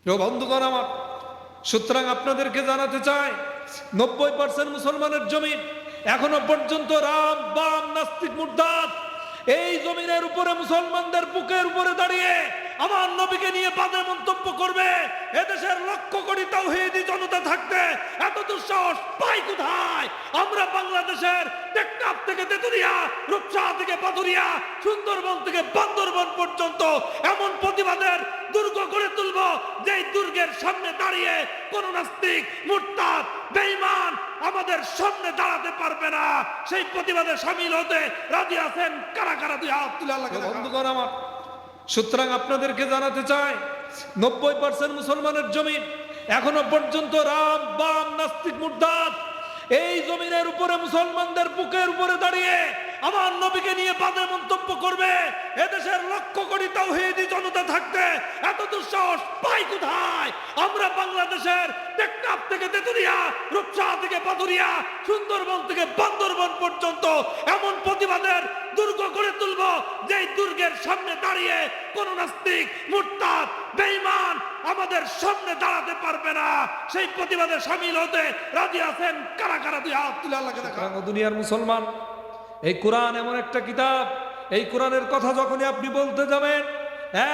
প্রিয় বন্ধুগণ আমার, সুতরাং আপনাদেরকে জানাতে চাই 90% মুসলমানের জমি এখনো পর্যন্ত রাম বাম নাস্তিক মুরতাদ এই জমিনের উপরে মুসলমানদের বুকের উপরে দাঁড়িয়ে আমার নবীকে নিয়ে বাজে মন্তব্য করবে। এদেশের লক্ষ কোটি তাওহীদি জনতা থাকতে এত দুঃসাহস পাই কোথায়? আমরা বাংলাদেশের টেকনাফ থেকে তেতুলিয়া, রূপসা থেকে পাথুরিয়া, সুন্দরবন থেকে বান্দরবন পর্যন্ত এমন প্রতিবাদের দুর্গ গড়ে তুলব যেই দুর্গের সামনে দাঁড়িয়ে কোন নাস্তিক মুরতাদ বেঈমান আমাদের সামনে দাঁড়াতে পারবে না। সেই প্রতিবাদে শামিল হতে রাজি আছেন কারা কারা? দুই হাত তুলে আল্লাহকে দেখান। বন্ধুগণ আমার, সুতরাং আপনাদেরকে জানাতে চাই 90% মুসলমানের জমি এখনো পর্যন্ত রাম বাম নাস্তিক মুরতাদ এই জমিনের উপরে মুসলমানদের বুকের উপরে দাঁড়িয়ে আমার নবীকে নিয়ে বাজে মন্তব্য করবে। এদেশের লক্ষ কোটি তাওহীদি জনতা থাকতে এত দুঃসাহস পাই কোথায়? আমরা বাংলাদেশের টেকনাফ থেকে তেতুলিয়া, রূপসা থেকে পাথুরিয়া, সুন্দরবন থেকে বান্দরবন পর্যন্ত এমন প্রতিবাদের দুর্গ গড়ে তুলব যেই দুর্গের সামনে দাঁড়িয়ে কোন নাস্তিক মুরতাদ বেঈমান আমাদের সামনে দাঁড়াতে পারবে না। সেই প্রতিবাদে শামিল হতে রাজি আছেন কারা কারা? দুই হাত তুলে আল্লাহকে দেখান। দুনিয়ার মুসলমান, এই কোরআন এমন একটা কিতাব, এই কোরআনের কথা যখনই আপনি বলতে যাবেন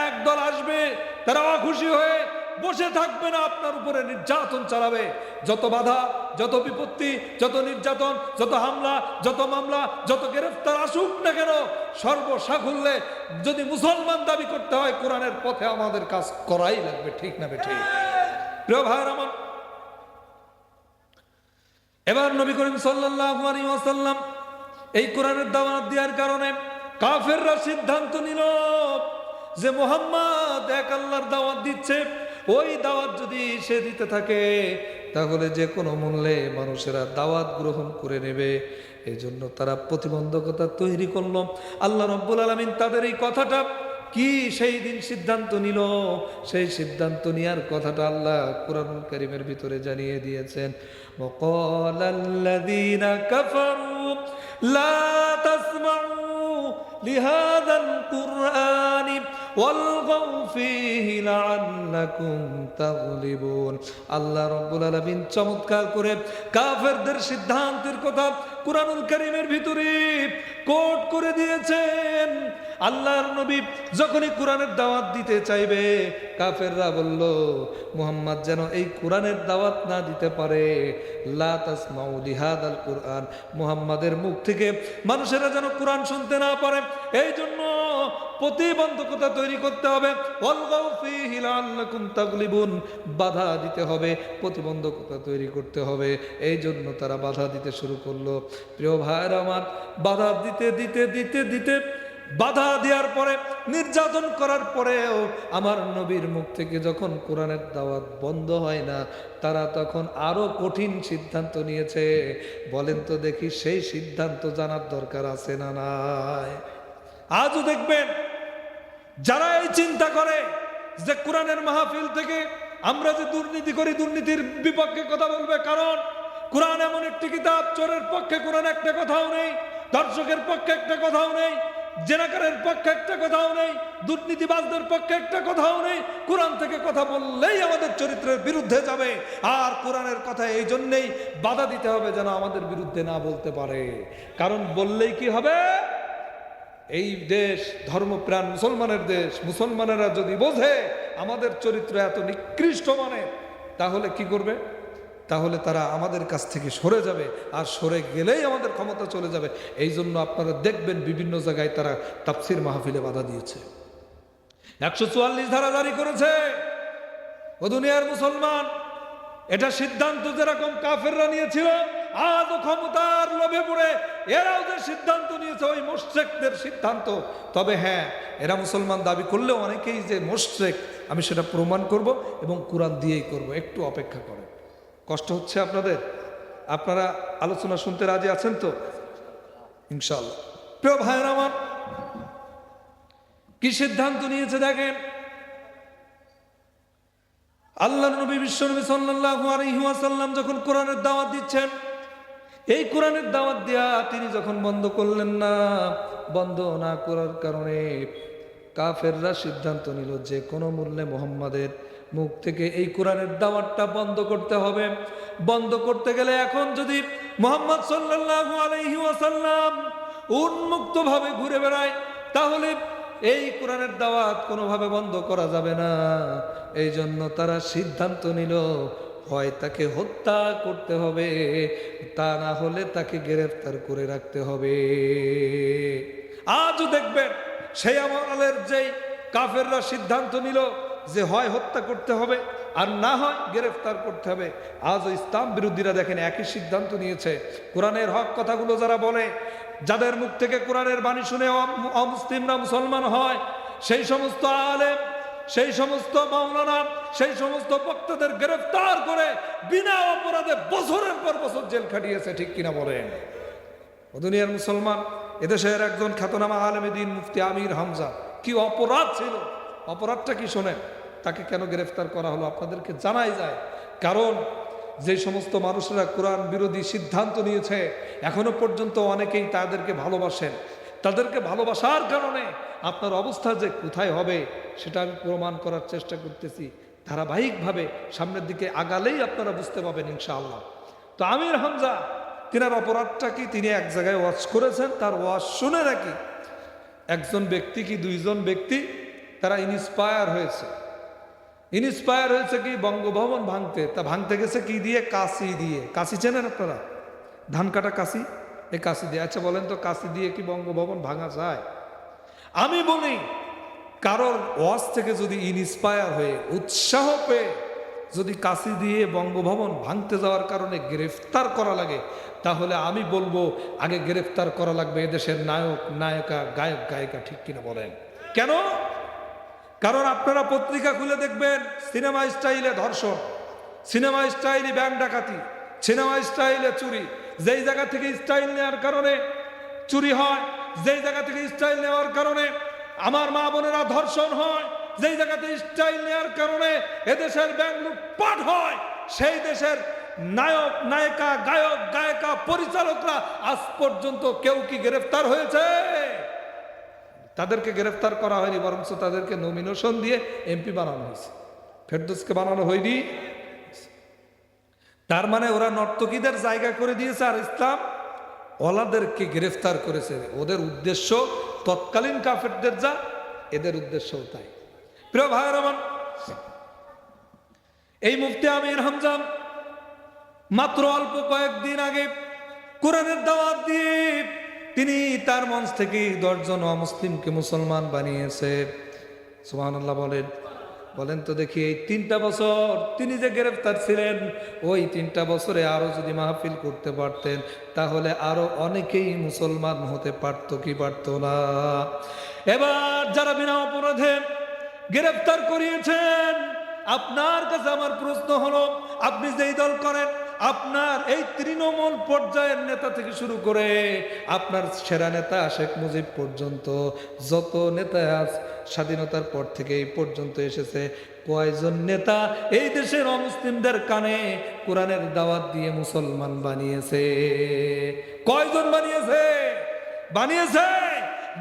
একদল আসবে, তারা অখুশি হয়ে বসে থাকবে না, আপনার উপরে নির্যাতন চালাবে। যত বাধা, যত বিপত্তি, যত নির্যাতন, যত হামলা, যত মামলা, যত গ্রেফতার আসুক না কেন, সর্বসাকুল্যে যদি মুসলমান দাবি করতে হয় কোরআনের পথে আমাদের কাজ করাই লাগবে। ঠিক না বেঠিক? প্রিয় ভাইয়ের আমার, এবার নবী করিম সাল্লাল্লাহু আলাইহি ওয়াসাল্লাম এই কোরআনের দাওয়াত দেওয়ার কারণে কাফেররা সিদ্ধান্ত নিল যে মুহাম্মদ এক আল্লাহর দাওয়াত দিচ্ছে, ওই দাওয়াত যদি সে দিতে থাকে তাহলে যে কোনো মূল্যে মানুষেরা দাওয়াত গ্রহণ করে নেবে। এই জন্য তারা প্রতিবন্ধকতা তৈরি করলো। আল্লাহ রাব্বুল আলামিন তাদের এই কথাটা কি সেই দিন সিদ্ধান্ত নিল, সেই সিদ্ধান্ত নেওয়ার কথাটা আল্লাহ কুরআনুল কারীমের ভিতরে জানিয়ে দিয়েছেন। ওয়াকালাল্লাযীনা কাফারু লা তাসমাউ লিহাযাল কুরআনি ওয়ালগাউ ফীহি লাআল্লাকুম তাগলিবুন। আল্লাহ রাব্বুল আলামিন চমৎকার করে কাফেরদের সিদ্ধান্তের কথা কুরআনুল কারীমের ভিতরে কোট করে দিয়েছেন। আল্লাহর নবী যখনই কোরআনের দাওয়াত দিতে চাইবে, কাফেররা বলল মুহাম্মদ যেন এই কোরআনের দাওয়াত না দিতে পারে। লা তাসমাউ লিহাদাল কুরআন, মুহাম্মাদের মুখ থেকে মানুষেরা যেন কোরআন শুনতে না পারে, এই জন্য প্রতিবন্ধকতা তৈরি করতে হবে। ওয়ালগাউ ফীহি লাআল্লাকুম তাগলিবুন, বাধা দিতে হবে, প্রতিবন্ধকতা তৈরি করতে হবে। এই জন্য তারা বাধা দিতে শুরু করলো। প্রিয় ভাইরা আমার, বাধা দিতে দিতে দিতে দিতে বাধা দেওয়ার পরে, নির্যাতন করার পরেও আমার নবীর মুখ থেকে যখন কোরআনের দাওয়াত বন্ধ হয় না, তারা তখন আরো কঠিন সিদ্ধান্ত নিয়েছে। বলেন তো দেখি, সেই সিদ্ধান্ত জানার দরকার আছে না নাই? আজও দেখবেন যারা এই চিন্তা করে যে কোরআনের মাহফিল থেকে আমরা যে দুর্নীতি করি, দুর্নীতির বিপক্ষে কথা বলবে, কারণ কোরআন এমন একটি কিতাব, চোরের পক্ষে কোরআন একটা কথাও নেই, দর্শকের পক্ষে একটা কথাও নেই, জেনাকারের পক্ষে একটা কথাও নেই, দুর্নীতিবাজদের পক্ষে একটা কথাও নেই। কোরআন থেকে কথা বললেই আমাদের চরিত্রের বিরুদ্ধে যাবে, আর কোরআনের কথা এই জন্যেই বাধা দিতে হবে যেন আমাদের বিরুদ্ধে না বলতে পারে। কারণ বললেই কি হবে? এই দেশ ধর্মপ্রাণ মুসলমানের দেশ, মুসলমানেরা যদি বোঝে আমাদের চরিত্র এত নিকৃষ্ট মানের, তাহলে কি করবে? তাহলে তারা আমাদের কাছ থেকে সরে যাবে, আর সরে গেলেই আমাদের ক্ষমতা চলে যাবে। এই জন্য আপনারা দেখবেন বিভিন্ন জায়গায় তারা তাফসীর মাহফিলে বাধা দিয়েছে, 144 ধারা জারি করেছে। ও দুনিয়ার মুসলমান, এটা সিদ্ধান্ত যেরকম কাফেররা নিয়েছিল, আজও ক্ষমতার লোভে পড়ে এরাও যে সিদ্ধান্ত নিয়েছে ওই মুশরিকদের সিদ্ধান্ত। তবে হ্যাঁ, এরা মুসলমান দাবি করলেও অনেকেই যে মুশরিক, আমি সেটা প্রমাণ করব এবং কোরআন দিয়েই করব। একটু অপেক্ষা করেন। কষ্ট হচ্ছে আপনাদের? আপনারা আলোচনা শুনতে রাজি আছেন তো? ইনশাআল্লাহ। প্রিয় ভাইয়েরা আমার, কি সিদ্ধান্ত নিয়েছে দেখেন। আল্লাহর নবী বিশ্বনবী সাল্লাল্লাহু আলাইহি ওয়াসাল্লাম যখন কোরআনের দাওয়াত দিচ্ছেন, এই কোরআনের দাওয়াত দেয়া তিনি যখন বন্ধ করলেন না, বন্ধ না করার কারণে কাফেররা সিদ্ধান্ত নিল যে কোনো মূল্যে মুহাম্মাদের মুখ থেকে এই কোরআনের দাওয়াতটা বন্ধ করতে হবে। বন্ধ করতে গেলে এখন যদি মুহাম্মদ সাল্লাল্লাহু আলাইহি ওয়াসাল্লাম উন্মুক্তভাবে ঘুরে বেড়ায়, তাহলে এই কোরআনের দাওয়াত কোনোভাবে বন্ধ করা যাবে না। এই জন্য তারা সিদ্ধান্ত নিল, হয় তাকে হত্যা করতে হবে, তা না হলে তাকে গ্রেফতার করে রাখতে হবে। আজও দেখবেন সেই আমলের যেই কাফেররা সিদ্ধান্ত নিল যে হয় হত্যা করতে হবে আর না হয় গ্রেফতার করতে হবে, আজও ইসলাম বিরোধীরা দেখেন একই সিদ্ধান্ত নিয়েছে। কোরআনের হক কথাগুলো যারা বলে, যাদের মুখ থেকে কোরআনের বাণী শুনে অমুসলিমরা মুসলমান হয়, সেই সমস্ত আলেম, সেই সমস্ত মাওলানা, সেই সমস্ত বক্তাদের গ্রেফতার করে বিনা অপরাধে বছরের পর বছর জেল খাটিয়েছে। ঠিক কিনা বলেন? ও দুনিয়ার মুসলমান, এদেশের একজন খ্যাতনামা আলেমে দ্বীন মুফতি আমির হামজা, কি অপরাধ ছিল, অপরাধটা কি শোনেন? তাকে কেন গ্রেফতার করা হলো আপনাদেরকে জানাই যায়। কারণ যে সমস্ত মানুষরা কোরআন বিরোধী সিদ্ধান্ত নিয়েছে, এখনো পর্যন্ত অনেকেই তাদেরকে ভালোবাসেন। তাদেরকে ভালোবাসার কারণে আপনার অবস্থা যে কোথায় হবে সেটা আমি প্রমাণ করার চেষ্টা করতেছি। ধারাবাহিকভাবে সামনের দিকে আগালেই আপনারা বুঝতে পারবেন ইনশাআল্লাহ। তো আমির হামজা, তিনার অপরাধটা কি? তিনি এক জায়গায় ওয়াজ করেছেন, তার ওয়াজ শুনে নাকি একজন ব্যক্তি কি দুইজন ব্যক্তি তারা ইন্সপায়ার হয়েছে। ইন্সপায়ার হয়েছে কি বঙ্গভবন ভাঙতে। তা ভাঙতে গেছে কি দিয়ে? কাশি দিয়ে। কাশি চেনেন আপনারা? ধান কাটা কাশি, এই কাশি দিয়ে। আচ্ছা বলেন তো, কাশি দিয়ে কি বঙ্গভবন ভাঙা যায়? আমি বলি, কারোর ওয়াজ থেকে যদি ইন্সপায়ার হয়ে উৎসাহ পেয়ে যদি কাশি দিয়ে বঙ্গভবন ভাঙতে যাওয়ার কারণে গ্রেফতার করা লাগে, তাহলে আমি বলবো আগে গ্রেফতার করা লাগবে এদেশের নায়ক নায়িকা, গায়ক গায়িকা। ঠিক কিনা বলেন? কেন? কারণ আপনারা পত্রিকা খুলে দেখবেন সিনেমা স্টাইলে ধর্ষণ, সিনেমা স্টাইলে ব্যাংক ডাকাতি, সিনেমা স্টাইলে চুরি। যেই জায়গা থেকে স্টাইল নেওয়ার কারণে চুরি হয়, যেই জায়গা থেকে স্টাইল নেওয়ার কারণে আমার মা বোনেরা ধর্ষণ হয়, যেই জায়গাতে স্টাইল নেওয়ার কারণে এদেশের ব্যাংক লুটপাট হয়, সেই দেশের নায়ক নায়িকা, গায়ক গায়িকা, পরিচালকরা আজ পর্যন্ত কেউ কি গ্রেফতার হয়েছে? তাদেরকে গ্রেফতার করা হয়নি, বরঞ্চ তাদেরকে নমিনেশন দিয়ে এমপি বানানো হয়েছে। ফেরদৌসকে বানানো হয়নি। তার মানে ওরা নর্তকীদের জায়গা করে দিয়েছে আর ইসলাম ওলাদেরকে গ্রেফতার করেছে। ওদের উদ্দেশ্য তৎকালীন কাফেরদের যা, এদের উদ্দেশ্যও তাই। প্রিয় ভাইয়ের আমার, এই মুফতি আমির হামজা মাত্র অল্প কয়েকদিন আগে কোরআনের দাওয়াত দিয়ে তিনি তার মঞ্চ থেকে 10 জন অমুসলিমকে মুসলমান বানিয়েছে। সুবহানাল্লাহ বলেন। বলেন তো দেখি, এই 3টা বছর তিনি যে গ্রেফতার ছিলেন, ওই 3টা বছরে আরো যদি মাহফিল করতে পারতেন, তাহলে আরো অনেকেই মুসলমান হতে পারতো কি পারতো না? এবার যারা বিনা অপরাধে গ্রেফতার করিয়েছেন, আপনার কাছে আমার প্রশ্ন হলো, আপনি যেই দল করেন, আপনার এই তৃণমূল পর্যায়ের নেতা থেকে শুরু করে আপনার সেরা নেতা শেখ মুজিব পর্যন্ত যত নেতা আজ স্বাধীনতার পর থেকে এই পর্যন্ত এসেছে, কয়জন নেতা এই দেশের অমুসলিমদের কানে কোরআনের দাওয়াত দিয়ে মুসলমান বানিয়েছে? কয়জন বানিয়েছে? বানিয়েছে?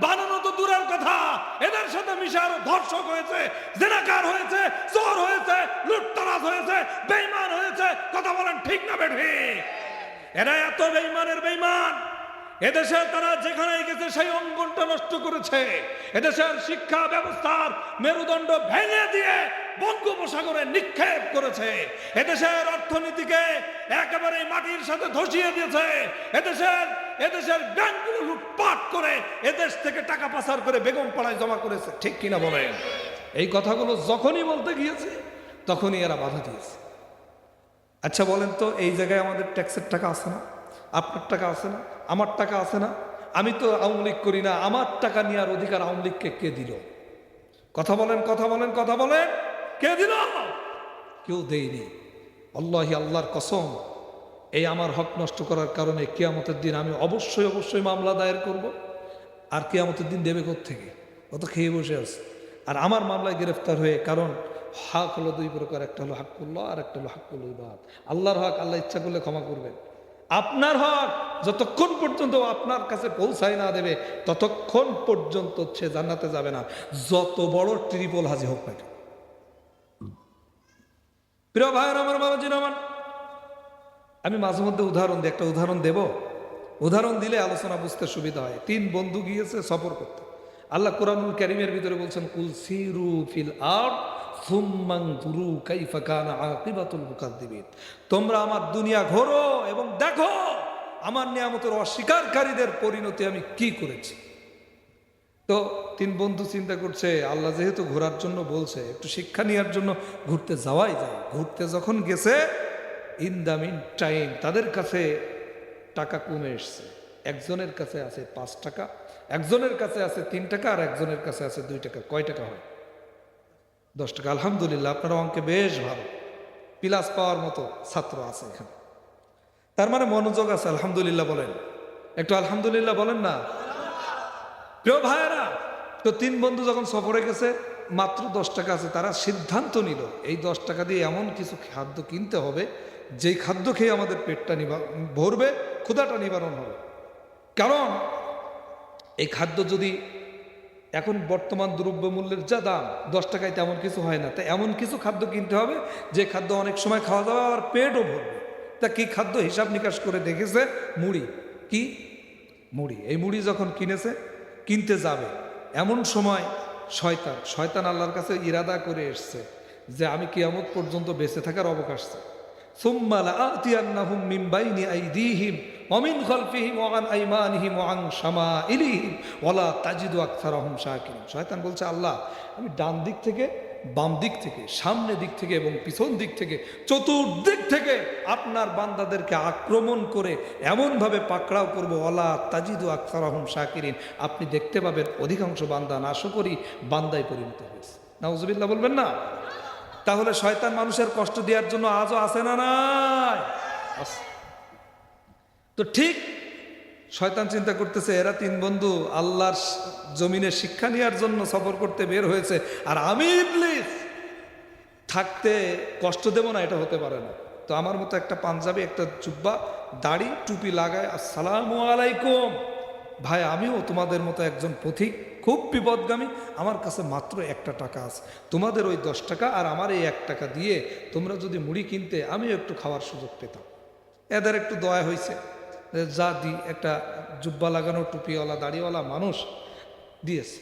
বানানো তো দূরের কথা, এদের সাথে মিশে আরো ধর্ষক হয়েছে, জিনাকার হয়েছে, চোর হয়েছে, লুটতরাজ হয়েছে, বেঈমান হয়েছে। কথা বলেন ঠিক না বেঠিক? এরা এত বেঈমানের বেঈমান, এদেশে তারা যেখানে গেছে সেই অঙ্গনটা নষ্ট করেছে। এদেশের শিক্ষা ব্যবস্থার মেরুদণ্ড ভেঙে দিয়ে বঙ্গোপসাগরে নিক্ষেপ করেছে। এদেশের অর্থনীতিকে একেবারে মাটির সাথে ধসিয়ে দিয়েছে। এদেশের ব্যাংকগুলো লুটপাট করে এদেশ থেকে টাকা পাচার করে বেগম পাড়ায় জমা করেছে। ঠিক কিনা বলেন? এই কথাগুলো যখনই বলতে গিয়েছে তখনই এরা বাধা দিয়েছে। আচ্ছা বলেন তো, এই জায়গায় আমাদের ট্যাক্সের টাকা আছে না? আপনার টাকা আছে না? আমার টাকা আছে না? আমি তো আওয়ামী লীগ করি না, আমার টাকা নেওয়ার অধিকার আওয়ামী লীগকে কে দিল? কথা বলেন, কথা বলেন, কথা বলেন। কে দিল? কেউ দেয়নি। আল্লাহি, আল্লাহর কসম, এই আমার হক নষ্ট করার কারণে কিয়ামতের দিন আমি অবশ্যই মামলা দায়ের করব। আর কিয়ামতের দিন দেবে কোত্থেকে? অত খেয়ে বসে আছে। আর আমার মামলায় গ্রেফতার হয়ে, কারণ হক হলো 2 প্রকার, একটা হলো হাক্কুল্লাহ আর একটা হলো হাক্কুল ইবাদ। আল্লাহর হক আল্লাহ ইচ্ছা করলে ক্ষমা করবেন। আপনার হক যতক্ষণ পর্যন্ত আপনার কাছে পৌঁছায় না দেবে, ততক্ষণ পর্যন্ত সে জান্নাতে যাবে না, যত বড় ট্রিপল হাজি হোক না। প্রিয় ভাইয়ের আমার, বাবাজির আমার, আমি মাঝে মধ্যে উদাহরণ দিই, একটা উদাহরণ দেব। উদাহরণ দিলে আলোচনা বুঝতে সুবিধা হয়। 3 বন্ধু গিয়েছে সফর করতে। আল্লাহ কোরআনুল কারীমের ভিতরে বলছেন, কুল সিরু ফিল আরদ সুম্মা নজুরু কাইফা কানা আকিবাতুল মুকাদ্দিবিন। তোমরা আমার দুনিয়া ঘোরো এবং দেখো আমার নিয়ামতের অস্বীকারীদের পরিণতি আমি কি করেছি। তো 3 বন্ধু চিন্তা করছে, আল্লাহ যেহেতু ঘোরার জন্য বলছে, একটু শিক্ষা নেওয়ার জন্য ঘুরতে যাওয়াই যায়। ঘুরতে যখন গেছে, ইন দ্য মিন টাইম তাদের কাছে টাকা কমে এসছে। একজনের কাছে আছে 5 টাকা, একজনের কাছে আছে 3 টাকা, আর একজনের কাছে আছে 2 টাকা। কয় টাকা হয়? 10 টাকা। আলহামদুলিল্লাহ, আপনারা অঙ্কে বেশ ভালো, প্লাস পাওয়ার মতো ছাত্র আছে এখানে। তার মানে মনোযোগ আছে। আলহামদুলিল্লাহ বলেন, একটু আলহামদুলিল্লাহ বলেন না। প্রিয় ভাইয়েরা, তো 3 বন্ধু যখন সফরে গেছে, মাত্র 10 টাকা আছে। তারা সিদ্ধান্ত নিল এই 10 টাকা দিয়ে এমন কিছু খাদ্য কিনতে হবে যেই খাদ্য খেয়ে আমাদের পেটটা ভরবে, ক্ষুধাটা নিবারণ হবে। কারণ এই খাদ্য যদি, এখন বর্তমান দ্রব্যমূল্যের যা দাম, 10 টাকায় তেমন কিছু হয় না। তাই এমন কিছু খাদ্য কিনতে হবে যে খাদ্য অনেক সময় খাওয়া যাবে আর পেটও ভরবে। তা কি খাদ্য? হিসাব নিকাশ করে দেখেছে, মুড়ি। কি? মুড়ি। এই মুড়ি যখন কিনতে যাবে, এমন সময় শয়তান আল্লাহর কাছে ইরাদা করে এসছে যে আমি কিয়ামত পর্যন্ত বেঁচে থাকার অবকাশ চাই। সুম্মা লাআতিয়ান্নাহুম মিন বাইনি আইদিহিম ওয়া মিন খালফিহিম ওয়া আন আইমানিহিম ওয়া আন শামাইলিহিম ওয়া লা তাজিদু আকসারাহুম শাকিরিন। শয়তান বলছে, আল্লাহ আমি ডান দিক থেকে, বাম দিক থেকে, সামনে দিক থেকে এবং পিছন দিক থেকে, চতুর্দিক থেকে আপনার বান্দাদেরকে আক্রমণ করে এমনভাবে পাকড়াও করবো, ওয়ালা তাজিদু আকসারাহুম শাকিরিন, আপনি দেখতে পাবেন অধিকাংশ বান্দা নাশকরি বান্দায় পরিণত হয়েছে। নাউজুবিল্লাহ বলবেন না? তাহলে শয়তান মানুষের কষ্ট দেওয়ার জন্য আজও আছে না নাই? তো ঠিক শয়তান চিন্তা করতেছে, এরা 3 বন্ধু আল্লাহর জমিনে শিক্ষা নেওয়ার জন্য সফর করতে বের হয়েছে, আর আমি ইবলিস থাকতে কষ্ট দেব না, এটা হতে পারে না। তো আমার মতো একটা পাঞ্জাবি, একটা জুব্বা, দাড়ি, টুপি লাগায়, আসসালামু আলাইকুম ভাই, আমিও তোমাদের মতো একজন পথিক, খুব বিপদগামী, আমার কাছে মাত্র 1 টাকা আছে। তোমাদের ওই 10 টাকা আর আমার এই 1 টাকা দিয়ে তোমরা যদি মুড়ি কিনতে, আমিও একটু খাওয়ার সুযোগ পেতাম। এদের একটু দয়া হয়েছে, যা দি, একটা জুব্বা লাগানো, টুপিওয়ালা, দাড়িওয়ালা মানুষ দিয়েছে।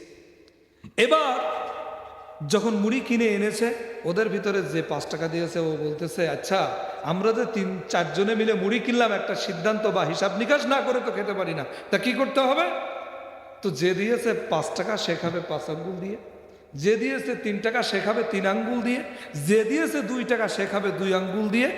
এবার যখন মুড়ি কিনে এনেছে, ওদের ভিতরে যে 5 টাকা দিয়েছে, ও বলতেছে, আচ্ছা আমরা যে 3-4 জনে মিলে মুড়ি কিনলাম, একটা সিদ্ধান্ত বা হিসাব নিকাশ না করে তো খেতে পারি না, তা কি করতে হবে? তো যে দিয়েছে 5 টাকা সে খাবে 5 আঙ্গুল দিয়ে, যে দিয়েছে 3 টাকা সে খাবে 3 আঙ্গুল দিয়ে, যে দিয়েছে 2 টাকা সে খাবে 2 আঙ্গুল দিয়ে,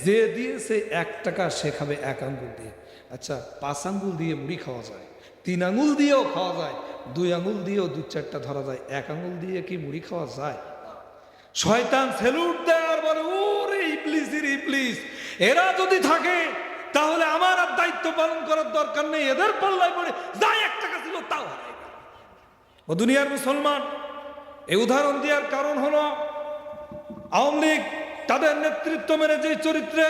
যে দিয়েছে 1 টাকা সে খাবে 1 আঙ্গুল দিয়ে। আচ্ছা, 5 আঙ্গুল দিয়ে মুড়ি খাওয়া যায়, 3 আঙ্গুল দিয়েও খাওয়া যায়, 2 আঙ্গুল দিয়েও 2-4টা ধরা যায়, 1 আঙ্গুল দিয়ে কি মুড়ি খাওয়া যায়? শয়তান সেলুট দেয় আর বলে, ওরে ইবলিসের ইবলিস, এরা যদি থাকে তাহলে আমার আর দায়িত্ব পালন করার দরকার নেই, এদের পাল্লায় পড়ে যা 1 টাকা ছিল তাও হারাই। ও দুনিয়ার মুসলমান, এই উদাহরণ দেওয়ার কারণ হলো, আওয়ামী লীগ তাদের নেতৃত্ব মেনে যে চরিত্রে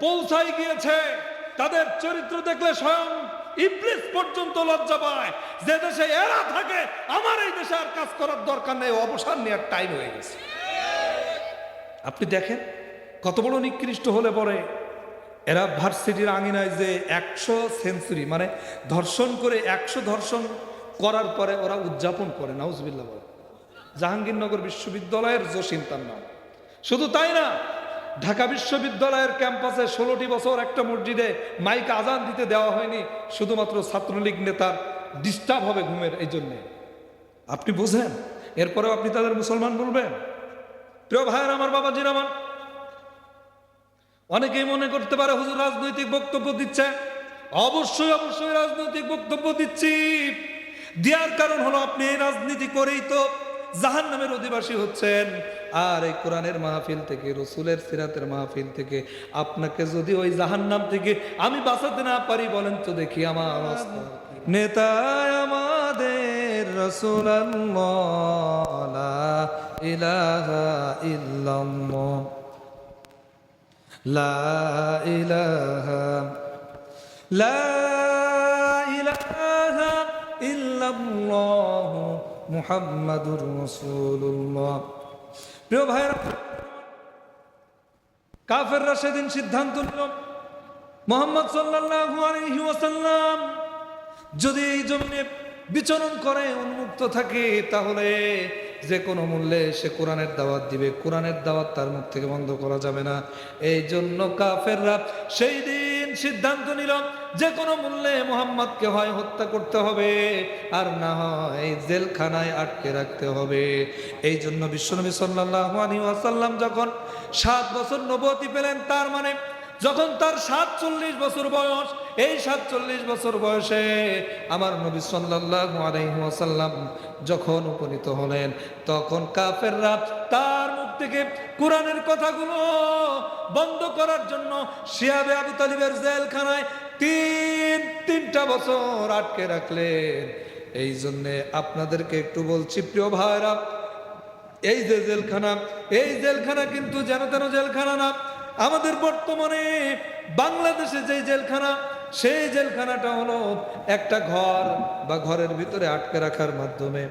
পৌঁছাই গিয়েছে, তাদের চরিত্র দেখলে স্বয়ং ইবলিস পর্যন্ত লজ্জা পায়। যে দেশে এরা থাকে, আমার এই দেশে আর কাজ করার দরকার নেই, অবসর নেওয়ার টাইম হয়ে গেছে। আপনি দেখেন কত বড় নিকৃষ্ট হলে পরে এরা ভার্সিটির আঙিনায় যে 100 সেঞ্চুরি, মানে ধর্ষণ করে 100 ধর্ষণ করার পরে ওরা উদযাপন করে। নাউজুবিল্লাহ বলে। জাহাঙ্গীরনগর বিশ্ববিদ্যালয়ের জসিম তার নাম। শুধু তাই না, ঢাকা বিশ্ববিদ্যালয়ের ক্যাম্পাসে 16টি বছর একটা মসজিদে মাইক আজান দিতে দেওয়া হয়নি, শুধুমাত্র ছাত্রলীগ নেতার ডিস্টার্ব হবে ঘুমের, এই জন্যে। আপনি বুঝেন? এরপরেও আপনি তাদের মুসলমান বলবেন? প্রিয় ভাইয়ের আমার, বাবাজির আমার, অনেকেই মনে করতে পারে হুজুর রাজনৈতিক বক্তব্য দিচ্ছে। অবশ্যই অবশ্যই রাজনৈতিক বক্তব্য দিচ্ছি। দেওয়ার কারণ হলো, আপনি এই রাজনীতি করেই তো জাহান্নামের অধিবাসী হচ্ছেন। আর এই কোরআনের মাহফিল থেকে, রসুলের সিরাতের মাহফিল থেকে আপনাকে যদি ওই জাহান্নাম থেকে আমি বাঁচাতে না পারি, বলেন তো দেখি আমার অবস্থা। নেতায় আমাদের রাসূলুল্লাহ, লা ইলাহা ইল্লাল্লাহ, লা ইলাহা ইল্লাল্লাহ মুহাম্মাদুর রাসূলুল্লাহ। প্রিয় ভাইরা, কাফেররা সেদিন সিদ্ধান্ত নিল মুহাম্মদ সাল্লাল্লাহু আলাইহি ওয়াসাল্লাম যদি এই জমিনে বিচরণ করে উন্মুক্ত থাকে তাহলে যে কোনো মূল্যে সে কোরআনের দাওয়াত দিবে, কোরআনের দাওয়াত তার মুখ থেকে বন্ধ করা যাবে না। এই জন্য কাফেররা সেই দিন সিদ্ধান্ত নিল যে কোনো মূল্যে মুহাম্মদকে হয় হত্যা করতে হবে আর না হয় জেলখানায় আটকে রাখতে হবে। এই জন্য বিশ্বনবী সাল্লাল্লাহু আলাইহি ওয়াসাল্লাম যখন 7 বছর নবুয়তি পেলেন, তার মানে যখন তার 47 বছর বয়স, এই 47 বছর বয়সে আমার নবী সাল্লাল্লাহু আলাইহি ওয়াসাল্লাম যখন উপনীত হলেন, তখন কাফেররা তার মুখ থেকে কোরআনের কথাগুলো বন্ধ করার জন্য শিহাবে আবু তালিবের জেলখানায় তিনটা বছর আটকে রাখলেন। এই জন্যে আপনাদেরকে একটু বলছি প্রিয় ভাইরা, এই যে জেলখানা, এই জেলখানা কিন্তু যেন তেন জেলখানা না। আমাদের বর্তমানে বাংলাদেশে যে জেলখানা, সেই জেলখানাটা হলো একটা ঘর বা ঘরের ভিতরে আটকে রাখার মাধ্যমে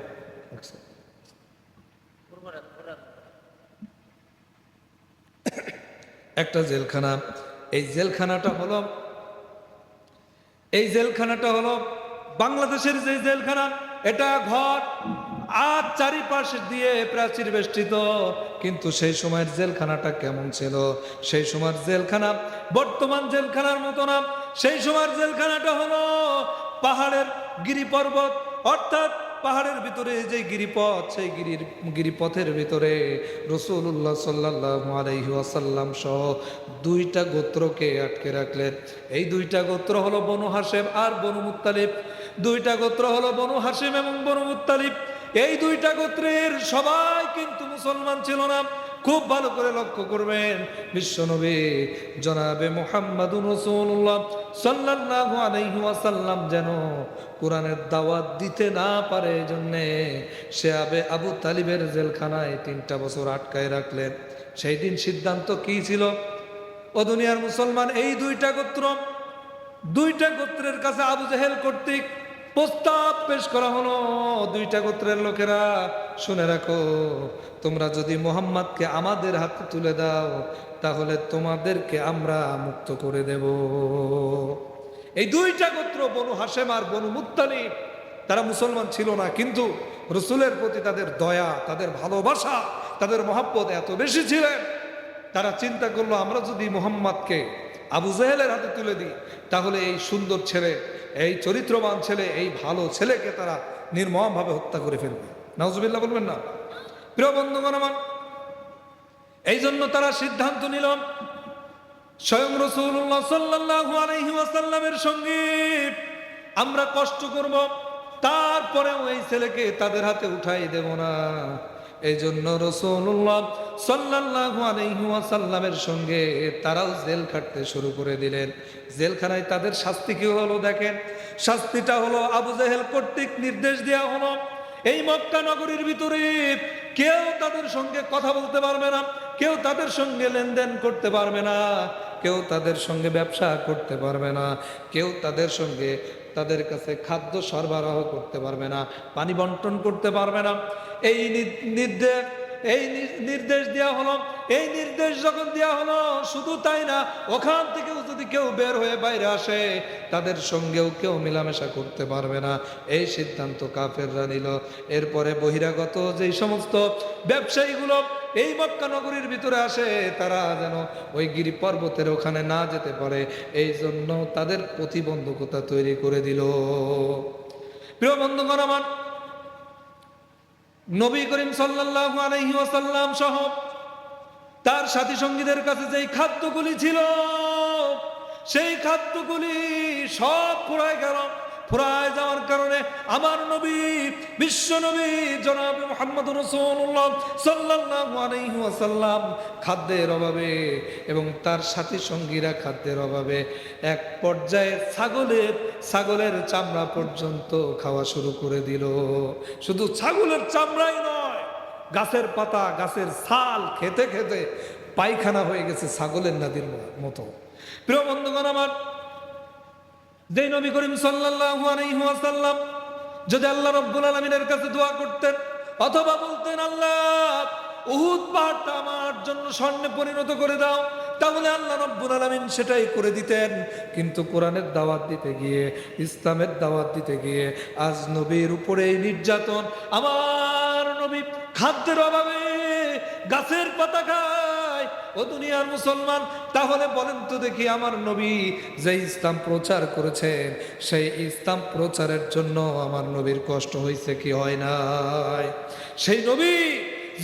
একটা জেলখানা। এই জেলখানাটা হলো বাংলাদেশের যে জেলখানা, এটা ঘর আর চারিপাশে দিয়ে প্রাচীর বেষ্টিত। কিন্তু সেই সময়ের জেলখানাটা কেমন ছিল? সেই সময়ের জেলখানা বর্তমান জেলখানার মতো না। সেই সময়ের জেলখানাটা হলো পাহাড়ের গিরিপর্বত, অর্থাৎ পাহাড়ের ভিতরে যে গিরিপথ, সেই গিরিপথের ভিতরে রাসূলুল্লাহ সাল্লাল্লাহু আলাইহি ওয়াসাল্লাম সহ 2টা গোত্রকে আটকে রাখলেন। এই 2টা গোত্র হলো বনু হাশেম আর বনু মুত্তালিব। 2টা গোত্র হলো বনু হাশেম এবং বনু মুত্তালিব। এই 2টা গোত্রের সবাই কিন্তু মুসলমান ছিল না। খুব ভালো করে লক্ষ্য করবেন, বিশ্বনবী জনাবে মুহাম্মাদুর রাসূলুল্লাহ সাল্লাল্লাহু আলাইহি ওয়াসাল্লাম যেন কোরআনের দাওয়াত দিতে না পারে, এজন্য শিহাবে আবু তালিবের জেলখানায় 3টা বছর আটকায় রাখলেন। সেই দিন সিদ্ধান্ত কি ছিল? ও দুনিয়ার মুসলমান, এই 2টা গোত্রের কাছে আবু জেহেল কর্তৃক প্রস্তাব পেশ করা হলো। 2টা গোত্রের লোকেরা, শুনে রাখো, তোমরা যদি মুহাম্মদকে আমাদের হাতে তুলে দাও তাহলে তোমাদেরকে আমরা মুক্ত করে দেব। এই 2টা গোত্র বনু হাশেম আর বনু মুত্তালিব, তারা মুসলমান ছিল না, কিন্তু রসুলের প্রতি তাদের দয়া, তাদের ভালোবাসা, তাদের মহব্বত এত বেশি ছিলেন, তারা চিন্তা করলো আমরা যদি মুহাম্মদকে আবু জেহেলের হাতে তুলে দিই তাহলে এই সুন্দর ছেলে, এই চরিত্রবান ছেলে, এই ভালো ছেলেকে তারা নির্মমভাবে হত্যা করে ফেলবে। নাউজুবিল্লাহ বলবেন না? প্রিয় বন্ধুগণ আমার, এই জন্য তারা সিদ্ধান্ত নিল স্বয়ং রাসূলুল্লাহ সাল্লাল্লাহু আলাইহি ওয়াসাল্লামের সঙ্গে আমরা কষ্ট করব, তারপরেও এই ছেলেকে তাদের হাতে উঠাই দেব না। এই জন্য রাসূলুল্লাহ সাল্লাল্লাহু আলাইহি ওয়াসাল্লামের সঙ্গে তারাও জেল খাটতে শুরু করে দিলেন। জেলখানায় তাদের শাস্তি কি হলো দেখেন। শাস্তিটা হলো আবু জেহেল কর্তৃক নির্দেশ দেওয়া হলো এই মক্কা নগরীর ভিতরে কেউ তাদের সঙ্গে কথা বলতে পারবে না, কেউ তাদের সঙ্গে লেনদেন করতে পারবে না, কেউ তাদের সঙ্গে ব্যবসা করতে পারবে না, কেউ তাদের কাছে খাদ্য সরবরাহ করতে পারবে না, পানি বন্টন করতে পারবে না। এই নির্দেশ দেওয়া হলো। এই নির্দেশ যখন দেওয়া হলো, শুধু তাই না, ওখান থেকেও যদি কেউ বের হয়ে বাইরে আসে তাদের সঙ্গেও কেউ মেলামেশা করতে পারবে না। এই সিদ্ধান্ত কাফেররা নিল। এরপরে বহিরাগত যেই সমস্ত ব্যবসায়ীগুলো এই মক্কা নগরীর ভিতরে আসে, তারা যেন ওই গিরি পর্বতের ওখানে না যেতে পারে, এই জন্য তাদের প্রতিবন্ধকতা তৈরি করে দিল। প্রিয় বন্ধুগণ আমার, নবী করিম সাল্লাল্লাহু আলাইহি ওয়াসাল্লাম সহ তার সাথী সঙ্গীদের কাছে যেই খাদ্যগুলি ছিল, সেই খাদ্যগুলি সব ফুরায় গেল। ফুরায় যাওয়ার কারণে আমার নবী, বিশ্ব নবী জনাব মুহাম্মদুর রাসূলুল্লাহ সাল্লাল্লাহু আলাইহি ওয়াসাল্লাম খাদ্যের অভাবে এবং তার সাথী সঙ্গীরা খাদ্যের অভাবে এক পর্যায়ে ছাগলের চামড়া পর্যন্ত খাওয়া শুরু করে দিল। শুধু ছাগলের চামড়াই নয়, গাছের পাতা, গাছের ছাল খেতে খেতে পায়খানা হয়ে গেছে ছাগলের নাদির মতো। প্রিয় বন্ধুগণ আমার, যে নবী করিম সাল্লাল্লাহু আলাইহি ওয়াসাল্লাম যদি আল্লাহ রাব্বুল আলামিনের কাছে দোয়া করতেন অথবা বলতেন, আল্লাহ উহুদ পাহাড়টা আমার জন্য স্বর্ণে পরিণত করে দাও, তাহলে আল্লাহ রাব্বুল আলামিন সেটাই করে দিতেন। কিন্তু কোরআনের দাওয়াত দিতে গিয়ে, ইসলামের দাওয়াত দিতে গিয়ে আজ নবীর উপরে এই নির্যাতন। আমার নবী খাদ্যের অভাবে গাছের পাতা খায়। ও দুনিয়ার মুসলমান, তাহলে বলেন তো দেখি, আমার নবী যে ইসলাম প্রচার করেছেন, সেই ইসলাম প্রচারের জন্য আমার নবীর কষ্ট হয়েছে কি হয় নাই? সেই নবী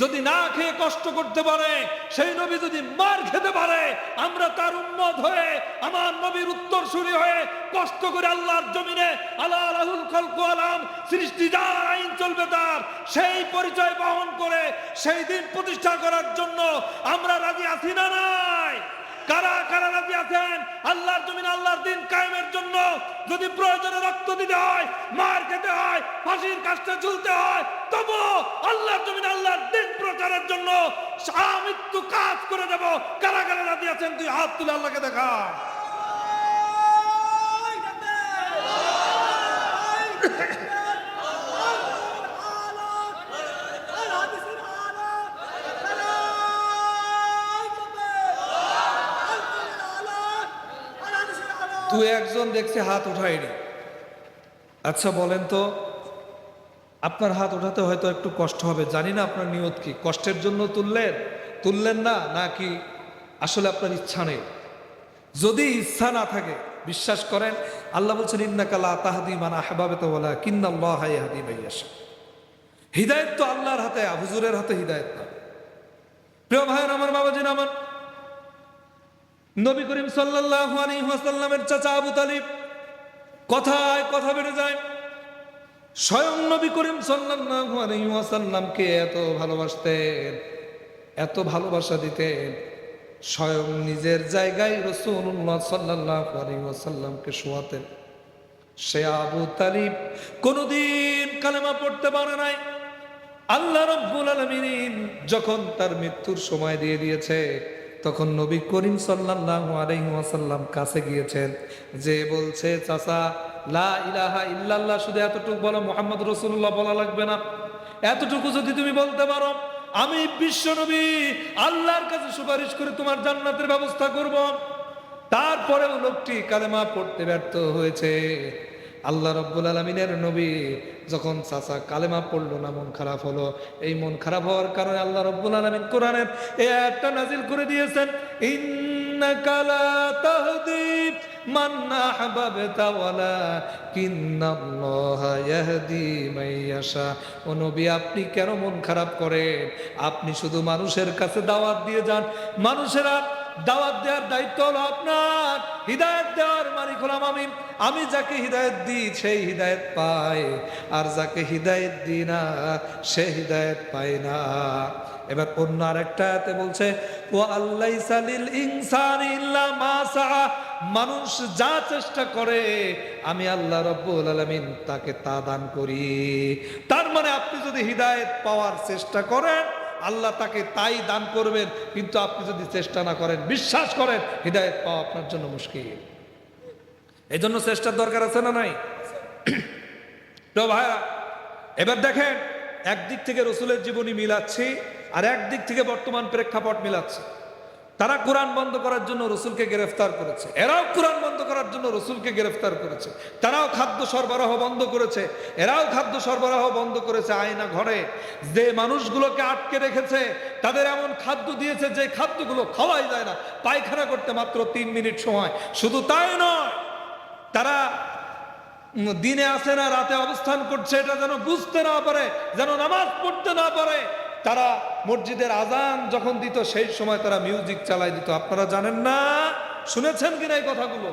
যদি না খেয়ে কষ্ট করতে পারে, সেই নবী যদি মার খেতে পারে, আমরা তার উম্মত হয়ে, আমার নবীর উত্তরসূরি হয়ে কষ্ট করে আল্লাহর জমিনে আলা লাহুল খালকু আলাম সৃষ্টি যার আইন চলবে তার, সেই পরিচয় বহন করে সেই দিন প্রতিষ্ঠা করার জন্য আমরা রাজি আছি না নাই? কারা কারা রাজি আছেন আল্লাহর জমিনে আল্লাহর দিন কায়েমের জন্য? যদি প্রয়োজনে রক্ত দিতে হয়, মার খেতে হয়, ফাঁসির কাস্টে ঝুলতে হয়, তবু আল্লাহর জমিনে আল্লাহর দিন প্রচারের জন্য মৃত্যু কাজ করে দেব। কারা কারা রাজি আছেন? তুই হাত তুলে আল্লাহকে দেখা। তুই একজন দেখছে হাত উঠায়নি। আচ্ছা বলেন তো, আপনার হাত উঠাতে হয়তো একটু কষ্ট হবে, জানি না আপনার নিয়ত কি, কষ্টের জন্য তুললেন না, নাকি আসলে আপনার ইচ্ছা নেই? যদি ইচ্ছা না থাকে, বিশ্বাস করেন আল্লাহ বলছেন ইন্নাকা লা তাহদি মান আহবাবতা ওয়ালাকিন্নাল্লাহা ইয়াহদি মান ইয়াশা। হিদায়াত তো আল্লাহর হাতে, হুজুরের হাতে হিদায়াত না। প্রিয় ভাইয়ের আমার, বাবাজির আমার, নবী করিম সাল্লাল্লাহু আলাইহি ওয়াসাল্লামের চাচা আবু তালিব কথায় কথা বেড়ে যায়। স্বয়ং নবী করিম সাল্লাল্লাহু আলাইহি ওয়াসাল্লামকে এত ভালোবাসতেন, এত ভালোবাসা দিতেন, স্বয়ং নিজের জায়গায় রাসূলুল্লাহ সাল্লাল্লাহু আলাইহি ওয়াসাল্লামকে শোয়াতেন। সে আবু তালিব কোনদিন কালেমা পড়তে পারে নাই। আল্লাহ রাব্বুল আলামিন যখন তার মৃত্যুর সময় দিয়ে দিয়েছে, তখন নবী করিম সাল্লাল্লাহু আলাইহি ওয়াসাল্লাম কাছে গিয়েছেন, যে বলছে চাচা লা ইলাহা ইল্লাল্লাহ শুধু এতটুকু বলো, মুহাম্মদ রাসূলুল্লাহ বলা লাগবে না, এতটুকু যদি তুমি বলতে পারো, আমি বিশ্ব নবী আল্লাহর কাছে সুপারিশ করে তোমার জান্নাতের ব্যবস্থা করব। তারপরেও লোকটি কালেমা পড়তে ব্যর্থ হয়েছে। আল্লাহ রাব্বুল আলামিনের নবী যখন চাচা কালেমা পড়লো না, মন খারাপ হলো। এই মন খারাপ হওয়ার কারণে আল্লাহ রাব্বুল আলামিন কোরআনের এই আয়াতটা নাজিল করে দিয়েছেন, ইন্নাকা লা তাহদি মান আহবাবতা ওয়ালাকিন্নাল্লাহা ইয়াহদি মান ইয়াশা। ও নবী, আপনি কেন মন খারাপ করেন? আপনি শুধু মানুষের কাছে দাওয়াত দিয়ে যান, মানুষেরা দাওয়াত দেওয়ার দায়িত্ব হলো আপনার, হিদায়াত দেওয়ার মালিক হলাম আমি। আমি যাকে হিদায়াত দিই সেই হিদায়াত পায়, আর যাকে হিদায়াত দিই না সে হিদায়াত পায় না। এবার অন্য আরেকটা আয়াতে বলছে, ওয়া আল্লাইসা লিল ইনসানি ইল্লা মা সাআ। মানুষ যা চেষ্টা করে আমি আল্লাহ রাব্বুল আলামিন তাকে তা দান করি। তার মানে আপনি যদি হিদায়াত পাওয়ার চেষ্টা করেন, আল্লাহ তাকে তাই দান করবেন। কিন্তু আপনি যদি চেষ্টা না করেন, বিশ্বাস করেন হিদায়াত পাওয়া আপনার জন্য মুশকিল। এই জন্য চেষ্টার দরকার আছে না নাই? তো ভাইয়া, এবার দেখেন, একদিক থেকে রসুলের জীবনী মিলাচ্ছি, আর একদিক থেকে বর্তমান প্রেক্ষাপট মিলাচ্ছে। তারা কোরআন বন্ধ করার জন্য রসুলকে গ্রেফতার করেছে, এরাও কোরআন বন্ধ করার জন্য রসুলকে গ্রেফতার করেছে। তারাও খাদ্য সরবরাহ বন্ধ করেছে, এরাও খাদ্য সরবরাহ বন্ধ করেছে। আয়না ঘরে যে মানুষগুলোকে আটকে রেখেছে, তাদের এমন খাদ্য দিয়েছে যে খাদ্যগুলো খাওয়াই যায় না, পায়খানা করতে মাত্র 3 মিনিট সময়। শুধু তাই নয়, তারা দিনে আসে না, রাতে অবস্থান করছে, এটা যেন বুঝতে না পারে, যেন নামাজ পড়তে না পারে। তারা মসজিদের আজান যখন দিত, সেই সময় তারা মিউজিক চালাই দিত। আপনারা জানেন না, শুনেছেন কিনা এই কথাগুলো?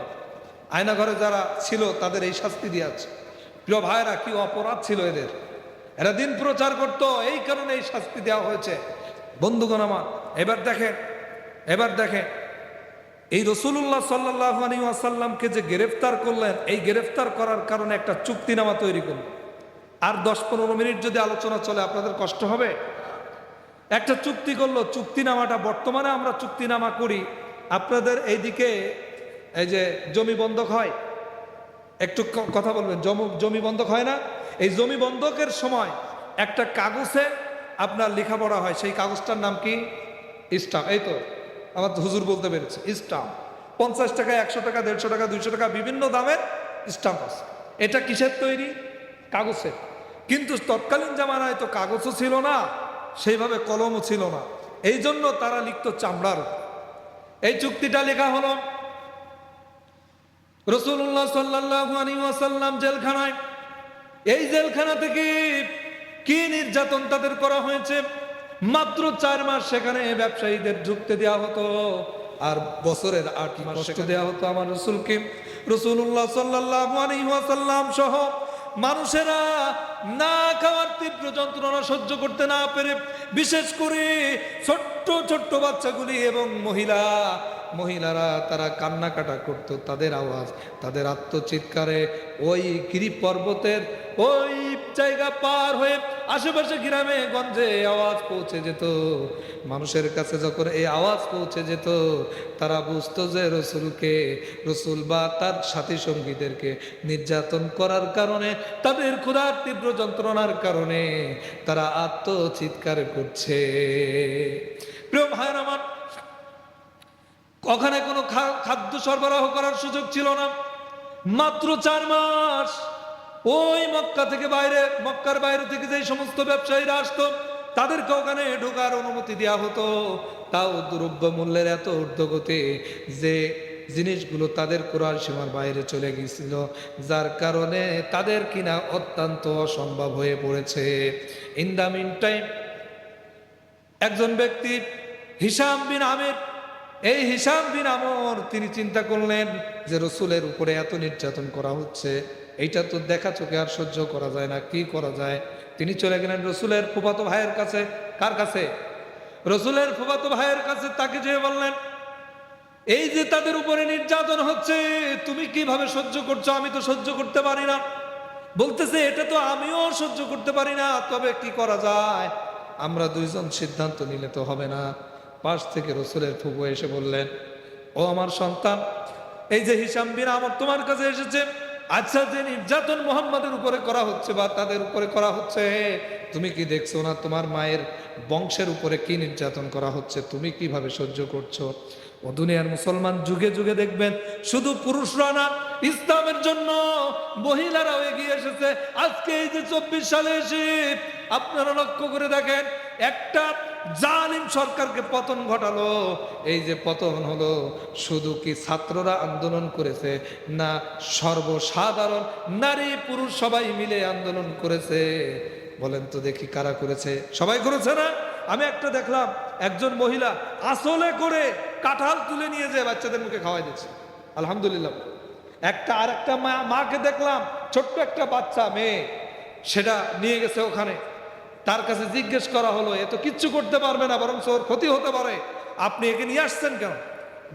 আয়না ঘরে যারা ছিল তাদের এই শাস্তি দিয়েছে। প্রিয় ভাইরা, কি অপরাধ ছিল এদের! এরা দিন প্রচার করত, এই কারণে এই শাস্তি দেওয়া হয়েছে। বন্ধুগণ আমার, এবার দেখেন এই রাসূলুল্লাহ সাল্লাল্লাহু আলাইহি ওয়াসাল্লামকে যে গ্রেফতার করলেন, এই গ্রেফতার করার কারণে একটা চুক্তিনামা তৈরি করলেন। আর 10-15 মিনিট যদি আলোচনা চলে আপনাদের কষ্ট হবে। একটা চুক্তি করলো, চুক্তিনামাটা বর্তমানে আমরা চুক্তিনামা করি, আপনাদের এইদিকে এই যে জমি বন্ধক হয়, একটু কথা বলবেন, জমি বন্ধক হয় না? এই জমি বন্ধকের সময় একটা কাগজে আপনার লেখাপড়া হয়, সেই কাগজটার নাম কি? স্টাম্প। এই তো আমার হুজুর বলতে পেরেছে, স্টাম্প। 50 টাকা, 100 টাকা, 150 টাকা, 200 টাকা, বিভিন্ন দামের স্টাম্প আছে। এটা কিসের তৈরি? কাগজের। কিন্তু তৎকালীন জামানায় তো কাগজও ছিল না, সেইভাবে কলমও ছিল না, এই জন্য তারা লিখতো চামড়ার। এই চুক্তিটা লেখা হলো রাসূলুল্লাহ সাল্লাল্লাহু আলাইহি ওয়াসাল্লাম জেলখানায়। এই জেলখানা থেকে কি নির্যাতন তাদের করা হয়েছে! মাত্র 4 মাস সেখানে ব্যবসায়ীদের ঢুকতে দেওয়া হতো, আর বছরের 8 মাস দেওয়া হতো আমার রাসূলকে। রাসূলুল্লাহ সাল্লাল্লাহু আলাইহি ওয়াসাল্লাম সহ মানুষেরা না খাওয়ার তীব্র যন্ত্রণা সহ্য করতে না পেরে, বিশেষ করে ছোট্ট ছোট্ট বাচ্চাগুলি এবং মহিলারা তারা কান্নাকাটা করত। তাদের আওয়াজ, তাদের আত্মচিৎকারে ওই গিরি পর্বতের ওই জায়গা পার হয়ে আশেপাশে গ্রামে গঞ্জে আওয়াজ পৌঁছে যেত। মানুষের কাছে যখন এই আওয়াজ পৌঁছে যেত, তারা বুঝতো যে রসুল বা তার সাথী সঙ্গীদেরকে নির্যাতন করার কারণে, তাদের ক্ষুধার তীব্র যন্ত্রণার কারণে তারা আত্মচিৎকার করছে। প্রিয় ভাইয়ের আমার, ওখানে কোনো খাদ্য সরবরাহ করার সুযোগ ছিল না। মাত্র 4 মাস ওই মক্কার বাইরে থেকে যে সমস্ত ব্যবসায়ীরা আসতো, তাদেরকে ওখানে ঢোকার অনুমতি দেওয়া হতো, তাও দ্রব্য মূল্যের এত ঊর্ধ্বগতি যে জিনিসগুলো তাদের কোরআন সীমার বাইরে চলে গিয়েছিল, যার কারণে তাদের কিনা অত্যন্ত অসম্ভব হয়ে পড়েছে। ইন দ্য মিন টাইম একজন ব্যক্তি হিশাম বিন আমির, এই হিশাম বিন আমর তিনি চিন্তা করলেন যে রসুলের উপরে এত নির্যাতন করা হচ্ছে, এইটা তো দেখা চোখে আর সহ্য করা যায় না, কি করা যায়? তিনি চলে গেলেন রসুলের ফুফাতো ভাইয়ের কাছে। কার কাছে? রসুলের ফুফাতো ভাইয়ের কাছে। তাকে যেয়ে বললেন, এই যে তাদের উপরে নির্যাতন হচ্ছে, তুমি কিভাবে সহ্য করছো? আমি তো সহ্য করতে পারি না। বলতেছে, এটা তো আমিও সহ্য করতে পারি না, তবে কি করা যায়? আমরা দুইজন সিদ্ধান্ত নিলে তো হবে না। পাশ থেকে রসুলের ফুফু এসে বললেন, ও আমার সন্তান, এই যে হিশাম বিন আমর তোমার কাছে এসেছে, আচ্ছা যে নির্যাতন মুহাম্মাদের উপরে করা হচ্ছে বা তাদের উপরে করা হচ্ছে, তুমি কি দেখছো না তোমার মায়ের বংশের উপরে কি নির্যাতন করা হচ্ছে? তুমি কিভাবে সহ্য করছো? ও দুনিয়ার মুসলমান যুগে যুগে দেখবেন, শুধু পুরুষরা না, ইসলামের জন্য মহিলারাও এগিয়ে এসেছে। আজকে এই যে 24 সালে এসে আপনারা লক্ষ্য করে দেখেন, একটা জালিম সরকারকে পতন ঘটালো। এই যে পতন হলো, শুধু কি ছাত্ররা আন্দোলন করেছে, না সর্বসাধারণ নারী পুরুষ সবাই মিলে আন্দোলন করেছে? বলেন তো দেখি কারা করেছে? সবাই করেছে না? আমি একটা দেখলাম, একজন মহিলা আসলে করে কাঁঠাল তুলে নিয়ে যায় বাচ্চাদের মুখে খাওয়াই দিচ্ছে, আলহামদুলিল্লাহ। আর একটা মাকে দেখলাম, ছোট্ট একটা বাচ্চা মেয়ে, সেটা নিয়ে গেছে ওখানে। তার কাছে জিজ্ঞেস করা হলো, এ তো কিচ্ছু করতে পারবে না, বরং ওর ক্ষতি হতে পারে, আপনি একে নিয়ে আসছেন কেন?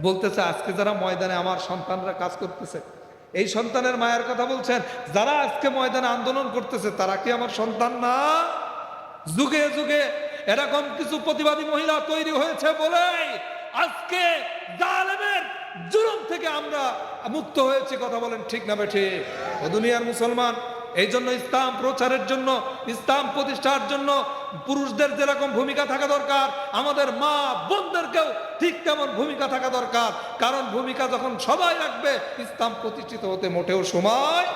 বলতেছে, আজকে যারা ময়দানে আমার সন্তানরা কাজ করতেছে, এই সন্তানের মায়ের কথা বলছেন, যারা আজকে ময়দানে আন্দোলন করতেছে তারা কি আমার সন্তান না? যুগে যুগে এরকম কিছু প্রতিবাদী মহিলা তৈরি হয়েছে বলেই আজকে জালেমের জুলুম থেকে আমরা মুক্ত হয়েছি। কথা বলেন ঠিক না বেঠিক? ও দুনিয়ার মুসলমান, এই জন্য ইসলাম প্রচারের জন্য, ইসলাম প্রতিষ্ঠার জন্য পুরুষদের যেরকম ভূমিকা থাকা দরকার, আমাদের মা বোনদেরকেও ঠিক তেমন ভূমিকা থাকা দরকার। কারণ ভূমিকা যখন সবাই রাখবে, ইসলাম প্রতিষ্ঠিত হতে মোটেও সময়।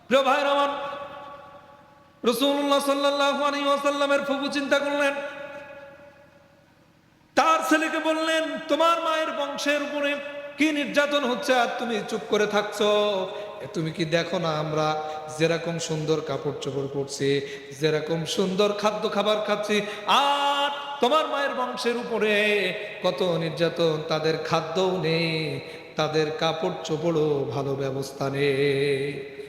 প্রিয় ভাইরা আমার, রাসূলুল্লাহ সাল্লাল্লাহু আলাইহি ওয়াসাল্লামের ফুফু চিন্তা করলেন, তার ছেলেকে বললেন, তোমার মায়ের বংশের উপরে কি নির্যাতন হচ্ছে আর তুমি চুপ করে থাকছো? তুমি কি দেখো না আমরা যেরকম সুন্দর কাপড় চোপড় পরছি, যেরকম সুন্দর খাদ্য খাবার খাচ্ছি, আর তোমার মায়ের বংশের উপরে কত নির্যাতন, তাদের খাদ্যও নেই, তাদের কাপড় চোপড়ও ভালো ব্যবস্থা নেই,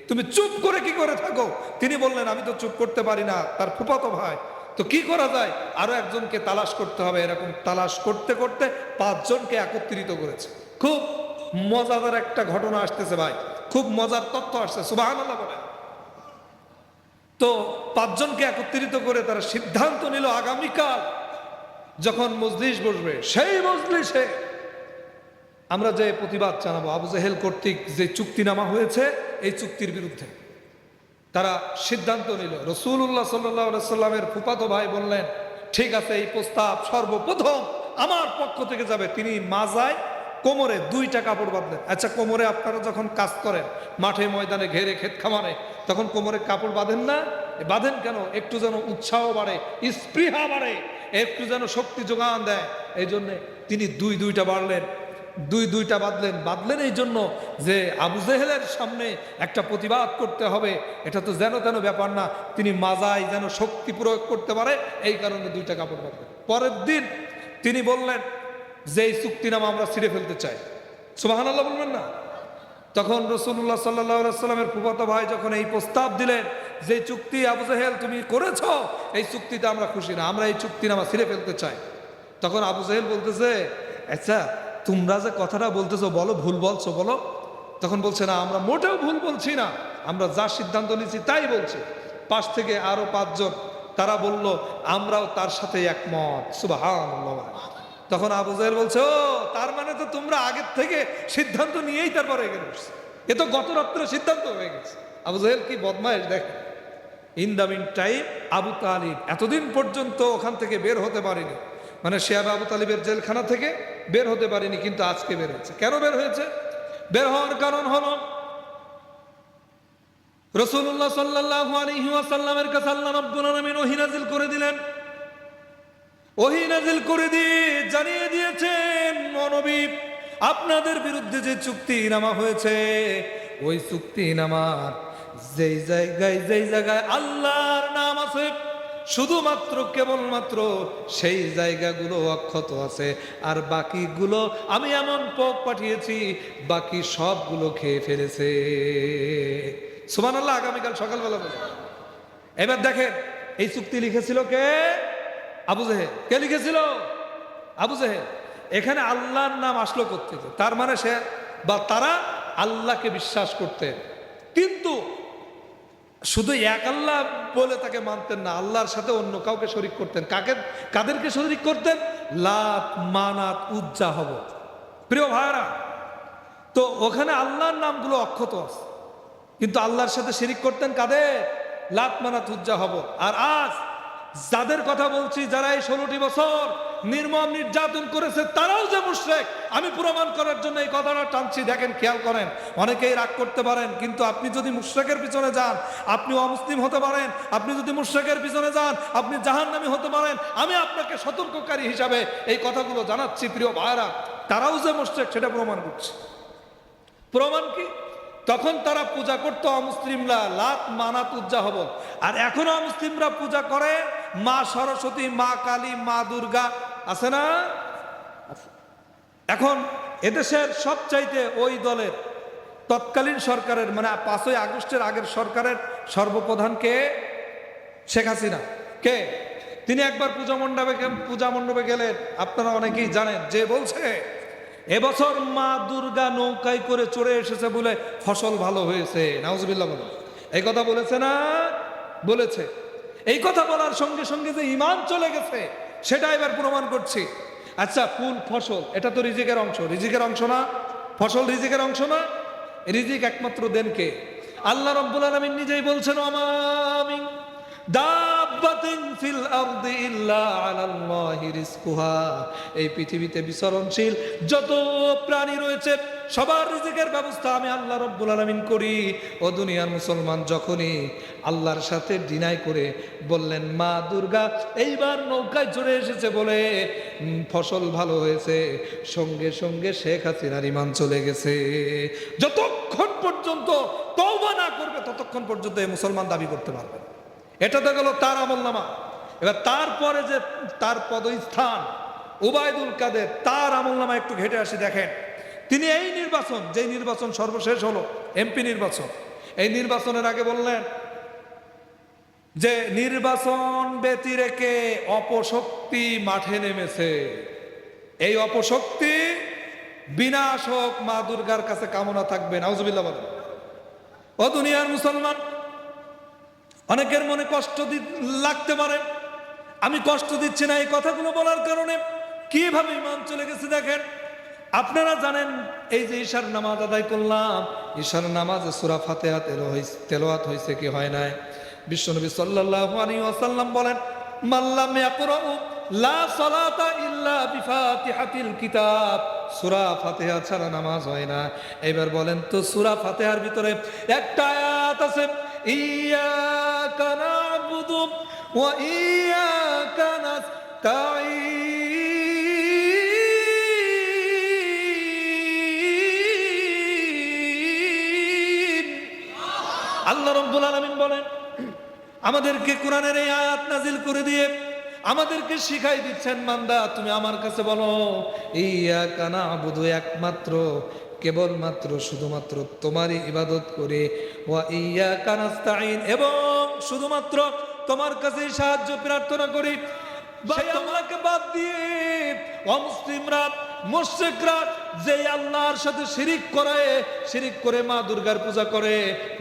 তুমি চুপ করে কি করে থাকো? তিনি বললেন, আমি তো চুপ করতে পারি না। তার ফুফাতো ভাই, তো কি করা যায়? আরো একজনকে তালাশ করতে হবে। এরকম তালাশ করতে করতে 5 জনকে একত্রিত করেছে। খুব মজাদার একটা ঘটনা আসতেছে ভাই, খুব মজার তথ্য আসছে, সুবহানাল্লাহ বলে। তো 5 জনকে একত্রিত করে তারা সিদ্ধান্ত নিল, আগামীকাল যখন মজলিস বসবে, সেই মজলিসে আমরা যে প্রতিবাদ জানাবো আবু জেহেল কর্তৃক যে চুক্তিনামা হয়েছে, এই চুক্তির বিরুদ্ধে। তারা সিদ্ধান্ত নিল। রাসূলুল্লাহ সাল্লাল্লাহু আলাইহি সাল্লামের ফুফাতো ভাই বললেন, ঠিক আছে, এই প্রস্তাব সর্বপ্রথম আমার পক্ষ থেকে যাবে। তিনি মাজায় কোমরে 2টা কাপড় বাঁধলেন। আচ্ছা, কোমরে আপনারা যখন কাজ করেন মাঠে ময়দানে ঘেরে ক্ষেত খামারে, তখন কোমরে কাপড় বাঁধেন না? বাঁধেন কেন? একটু যেন উৎসাহ বাড়ে, স্পৃহা বাড়ে, একটু যেন শক্তি যোগান দেয়। এই জন্য তিনি দুইটা বাড়লেন, দুইটা বাঁধলেন এই জন্য যে আবু জেহেলের সামনে একটা প্রতিবাদ করতে হবে। এটা তো যেন তেন ব্যাপার না, তিনি মাজায় যেন শক্তি প্রয়োগ করতে পারে, এই কারণে 2টা কাপড় বাঁধলেন। পরের দিন তিনি বললেন যে এই চুক্তিনামা আমরা ছিঁড়ে ফেলতে চাই। সুবহানাল্লাহ বলবেন না? তখন রাসূলুল্লাহ সাল্লাল্লাহু আলাইহি সাল্লামের ফুফাতো ভাই যখন এই প্রস্তাব দিলেন যে চুক্তি আবু জেহেল তুমি করেছো, এই চুক্তিতে আমরা খুশি না, আমরা এই চুক্তিনামা ছিঁড়ে ফেলতে চাই। তখন আবু জেহেল বলতেছে, আচ্ছা তোমরা যে কথাটা বলতেছো বলো, ভুল বলছো বলো। তখন বলছে, না আমরা মোটেও ভুল বলছি না, আমরা যা সিদ্ধান্ত নিয়েছি তাই বলছি। পাশ থেকে আরো 5 জন তারা বলল আমরাও তার সাথে একমত। সুবহানাল্লাহ। তখন আবু জেহেল বলছে, ও তার মানে তো তোমরা আগের থেকে সিদ্ধান্ত নিয়েই তারপরে এগিয়ে বসছে, এ তো গত রাত্রে সিদ্ধান্ত হয়ে গেছে। আবু জেহেল কি বদমাইশ দেখে। In the mean time Abu Talib এতদিন পর্যন্ত ওখান থেকে বের হতে পারেনি, মানে সে আবু তালিবের জেলখানা থেকে বের হতে পারেনি, কিন্তু আজকে বের হয়েছে। কেন বের হয়েছে? বের হওয়ার কারণ হলো রাসূলুল্লাহ সাল্লাল্লাহু আলাইহি ওয়াসাল্লামের কাছে আল্লাহ রাব্বুল আলামিন ওহী নাযিল করে দিলেন। ওহী নাযিল করে দিয়ে জানিয়ে দিয়েছেন, ও নবী আপনাদের বিরুদ্ধে যে চুক্তিনামা হয়েছে, ওই চুক্তিনামার যেই জায়গায় আল্লাহর নাম আছে, শুধুমাত্র কেবলমাত্র সেই জায়গাগুলো অক্ষত আছে, আর বাকিগুলো আমি এমন পোক পাঠিয়েছি বাকি সবগুলো খেয়ে ফেলেছে। সুবহানাল্লাহ। আগামীকাল সকালবেলা বলে। এবার দেখেন এই চুক্তি লিখেছিল কে? আবু জেহেল। কে লিখেছিল? আবু জেহেল। এখানে আল্লাহর নাম আসলো কোত্থেকে? তার মানে সে বা তারা আল্লাহকে বিশ্বাস করতেন, কিন্তু শুধু এক আল্লাহ বলে তাকে মানতেন না, আল্লাহর সাথে অন্য কাউকে শরীক করতেন। কাদেরকে শরীক করতেন? লাত, মানাত, উজ্জা, হবল। প্রিয় ভাইরা, তো ওখানে আল্লাহর নামগুলো অক্ষত আছে, কিন্তু আল্লাহর সাথে শরীক করতেন কাদের? লাত, মানাত, উজ্জা, হবল। আর আজ যাদের কথা বলছি, যারা এই 16টি বছর নির্মম নির্যাতন করেছে, তারাও যে মুশরিক, আমি প্রমাণ করার জন্য এই কথাটা টানছি। দেখেন, খেয়াল করেন, অনেকেই রাগ করতে পারেন, কিন্তু আপনি যদি মুশরিকের পিছনে যান আপনি অমুসলিম হতে পারেন, আপনি যদি মুশরিকের পিছনে যান আপনি জাহান্নামী হতে পারেন। আমি আপনাকে সতর্ককারী হিসাবে এই কথাগুলো জানাচ্ছি। প্রিয় ভাইরা, তারাও যে মুশরিক সেটা প্রমাণ করছে। প্রমাণ কি? তখন তারা পূজা করতো অমুসলিমরা লাত, মানাত, উজ্জা, হবল, আর এখনো অমুসলিমরা পূজা করে মা সরস্বতী, মা কালী, মা দুর্গা, আছে না? এখন এদেশের সবচাইতে ওই দলের তৎকালীন সরকারের, মানে 5ই আগস্টের আগের সরকারের সর্বপ্রধান কে? শেখ হাসিনা। কে? তিনি একবার পূজা মণ্ডপে গেলেন, আপনারা অনেকেই জানেন, যে বলছে এবছর মা দুর্গা নৌকায় করে চড়ে এসেছে বলে ফসল ভালো হয়েছে। নাউজুবিল্লাহ বলেন। এই কথা বলেছে না? বলেছে। এই কথা বলার সঙ্গে সঙ্গে যে ঈমান চলে গেছে সেটা এবার প্রমাণ করছি। আচ্ছা, ফুল ফসল এটা তো রিজিকের অংশ। রিজিকের অংশ না? ফসল রিজিকের অংশ না? রিজিক একমাত্র দেন কে? আল্লাহ রাব্বুল আলামিন নিজেই বলছেন, ওমা মিন দাব্বাতিন ফিল আরদি ইল্লা আলাল্লাহি রিজকুহা। এই পৃথিবীতে বিচরণশীল যত প্রাণী রয়েছে সবার রিজিকের ব্যবস্থা আমি আল্লাহ রাব্বুল আলামিন করি। ও দুনিয়ার মুসলমান, যখনই আল্লাহর সাথে ডিনাই করে বললেন মা দুর্গা এইবার নৌকায় চড়ে এসেছে বলে ফসল ভালো হয়েছে, সঙ্গে সঙ্গে শেখ হাসিনার ঈমান চলে গেছে। যতক্ষণ পর্যন্ত তওবা না করবে ততক্ষণ পর্যন্ত এই মুসলমান দাবি করতে পারবে। এটা তো গেল তার আমলনামা। এবার তারপরে যে তার পদস্থান উবাইদুল কাদের, তার আমলনামা একটু ঘেটে আসি। দেখেন, তিনি এই নির্বাচন, যে নির্বাচন সর্বশেষ হলো এমপি নির্বাচন, এই নির্বাচনের আগে বললেন যে নির্বাচন ব্যতি রেখে অপশক্তি মাঠে নেমেছে, এই অপশক্তি বিনাশ হোক, মা দুর্গার কাছে কামনা থাকবে। নাউজুবিল্লাহ বলেন। ও দুনিয়ার মুসলমান, অনেকের মনে কষ্ট লাগতে পারে, আমি কষ্ট দিচ্ছি না এই কথাগুলো বলার কারণে কিভাবে ঈমান চলে গেছে। দেখেন, আপনারা জানেন এই যে ঈশার নামাজ আদায় করলাম, ঈশার নামাজে সূরা ফাতিহা তেলাওয়াত হয়েছে কি হয় নাই? বিশ্বনবী সাল্লাল্লাহু আলাইহি ওয়াসাল্লাম বলেন, মাল্লাম ইয়াকরাউ লা সালাতা ইল্লা বিফাতিহাতিল কিতাব। সূরা ফাতিহা ছাড়া নামাজ হয় না। এবার বলেন তো সূরা ফাতিহার ভিতরে একটা আয়াত আছে, ইয়াকা না'বুদু ওয়া ইয়াকা নাস্তাঈন। আল্লাহ রাব্বুল আলামিন বলেন, আমাদেরকে কোরআনের এই আয়াত নাজিল করে দিয়ে আমাদেরকে শিখাই দিচ্ছেন, বান্দা তুমি আমার কাছে বলো ইয়াকা না'বুদু, একমাত্র কেবলমাত্র শুধুমাত্র তোমারই ইবাদত করে, ওয়া ইয়াকা নাস্তাঈন, এবং শুধুমাত্র তোমার কাছে সাহায্য প্রার্থনা করি। ভাই, আল্লাহকে বাদ দিয়ে অমুসলিমরা, মুশরিকরা যে আল্লাহর সাথে শিরিক করে মা দুর্গার পূজা করে,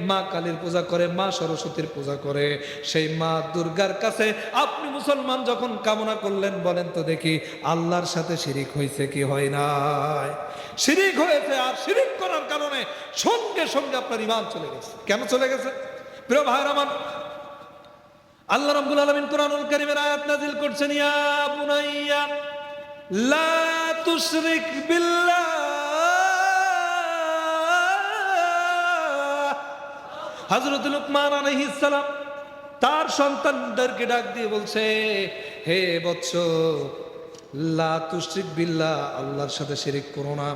মা কালীর পূজা করে, মা সরস্বতীর পূজা করে, সেই মা দুর্গার কাছে আপনি মুসলমান যখন কামনা করলেন, বলেন তো দেখি আল্লাহর সাথে শিরিক হয়েছে কি হয় নাই? শিরিক হয়েছে। আর শিরিক করার কারণে সঙ্গে সঙ্গে আপনার ঈমান চলে গেছে। কেন চলে গেছে? প্রিয় ভাইরা আমার, আল্লাহ রাব্বুল আলামিন কোরআনুল কারীমের আয়াত নাযিল করছেন, ইয়া বুনাইয়া লা তুশরিক বিল্লাহ। হযরত লুকমান আলাইহিস সালাম তার সন্তানদেরকে ডাক দিয়ে বলছে, হে বৎস, লা তুশরিক বিল্লাহ, আল্লাহর সাথে শিরিক করো না,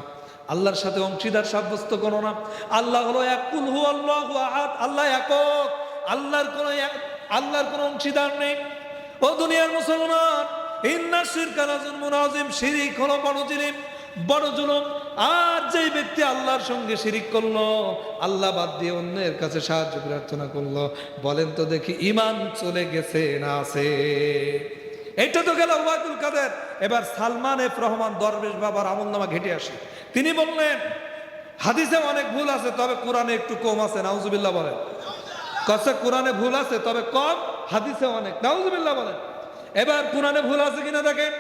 আল্লাহর সাথে অংশীদার সাব্যস্ত করো না। আল্লাহ হলো এক, কুল হুয়াল্লাহু আহাদ, আল্লাহ একক, আল্লাহর কোনো অংশীদার নেই। ও দুনিয়ার মুসলমান, ইন্না শিরকা লাযুলমুন আযীম, শিরিক হলো বড় জুলুম। আর যেই ব্যক্তি আল্লাহর সঙ্গে শিরিক করলো, আল্লাহ বাদ দিয়ে অন্যের কাছে সাহায্য প্রার্থনা করলো, বলেন তো দেখি ঈমান চলে গেছে না আছে? এটা তো গেল ওয়াকুল কাদের। এবার সালমান এফ রহমান দরবেশ বাবার আমলনামা ঘেটে আসে। তিনি বললেন, হাদিসে অনেক ভুল আছে, তবে কোরআনে একটু কম আছে। নাউজুবিল্লাহ বলেন। কাছে কোরআনে ভুল আছে তবে কম, হাদিসে অনেক। নাউজুবিল্লাহ বলেন। এবার কোরআনে ভুল আছে কিনা দেখেন।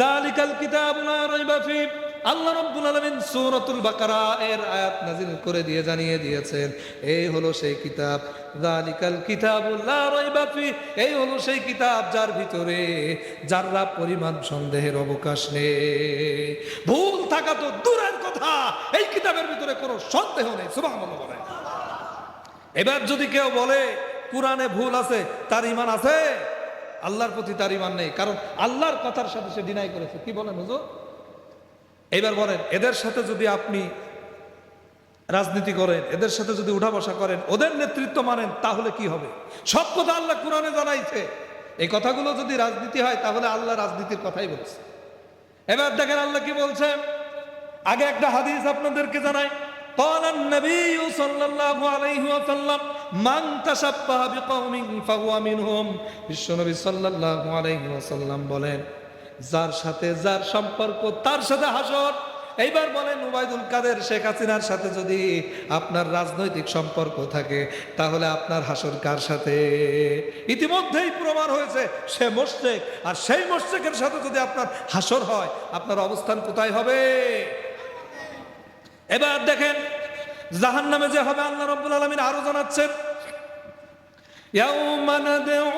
যালিকাল কিতাবু লা রাইবা ফি, আল্লাহ রাব্বুল আলামিন সূরাতুল বাকারা এর আয়াত নাযিল করে দিয়ে জানিয়ে দিয়েছেন, এই হলো সেই কিতাব। যালিকাল কিতাবু লা রাইবা ফি, এই হলো সেই কিতাব যার ভিতরে যাররা পরিমাণ সন্দেহের অবকাশ নেই। ভুল থাকা তো দূরের কথা, এই কিতাবের ভিতরে কোনো সন্দেহ নেই। সুবহানাল্লাহ বলেন। এবার যদি কেউ বলে কোরআনে ভুল আছে, তার ঈমান আছে? আল্লাহর প্রতি তার ঈমান নেই, কারণ আল্লাহর কথার সাথে সে ডিনাই করেছে। কি বলেন হুজুর? এবার বলেন, এদের সাথে যদি আপনি রাজনীতি করেন, এদের সাথে যদি উঠা বসা করেন, ওদের নেতৃত্ব মানেন, তাহলে কি হবে? সব কথা আল্লাহ কোরআনে জানাইছে। এই কথাগুলো যদি রাজনীতি হয়, তাহলে আল্লাহ রাজনীতির কথাই বলছে। এবার দেখেন আল্লাহ কি বলছে। আগে একটা হাদিস আপনাদেরকে জানাই। قال النبي صلى الله عليه وسلم من تشبه بقوم فهو منهم। বিশ্বনবী সাল্লাল্লাহু আলাইহি ওয়াসাল্লাম বলেন, যার সাথে যার সম্পর্ক তার সাথে হাসর। এইবার বলেন, ওবায়দুল কাদের শেখ হাসিনার সাথে যদি আপনার রাজনৈতিক সম্পর্ক থাকে, তাহলে আপনার হাসর কার সাথে? ইতিমধ্যেই প্রমাণ হয়েছে সে মুশরিক। আর সেই মুশরিকের সাথে যদি আপনার হাসর হয়, আপনার অবস্থান কোথায় হবে? এবার দেখেন জাহান্নামে যে হবে, আল্লাহ রাব্বুল আলামিন আরো জানাচ্ছেন, ইয়াউমা নাদউ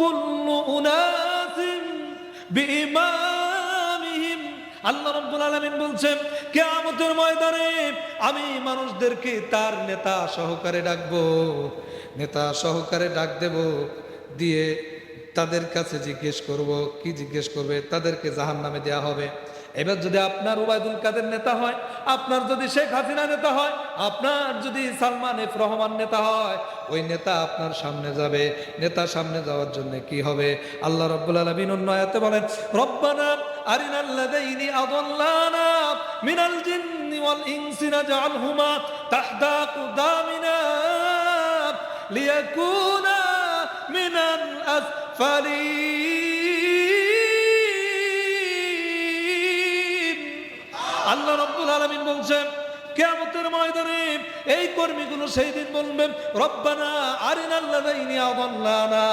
কুল্লু উনাসিন বিইমামিহিম। আল্লাহ রাব্বুল আলামিন বলছেন, কিয়ামতের ময়দানে আমি মানুষদেরকে তার নেতা সহকারে ডাকবো, নেতা সহকারে ডাক দেব, দিয়ে তাদের কাছে জিজ্ঞেস করব। কি জিজ্ঞেস করবে? তাদেরকে জাহান্নামে দেয়া হবে। এবার যদি আপনার ওবায়দুল কাদের নেতা হয়, আপনার যদি শেখ হাসিনা নেতা হয়, আপনার যদি সালমান এফ রহমান নেতা হয়, ওই নেতা আপনার সামনে যাবে। নেতা সামনে যাওয়ার জন্য কি হবে? আল্লাহ রাব্বুল আলামিন অন্য আয়াতে বলেন, রব্বানা আরিনাল লাযাইনি আযাল্লানা মিনাল জিন্নি ওয়াল ইনসি নাজআলহুমা তাহতা কুদামিনা লিয়াকুনা মিনাল আসফালিন। আল্লাহ রাব্বুল আলামিন বলছেন, কিয়ামতের ময়দানে এই কর্মীগুলো সেই দিন বলবেন, রব্বানা আরিনাল লাযাইনি আযাল্লানা,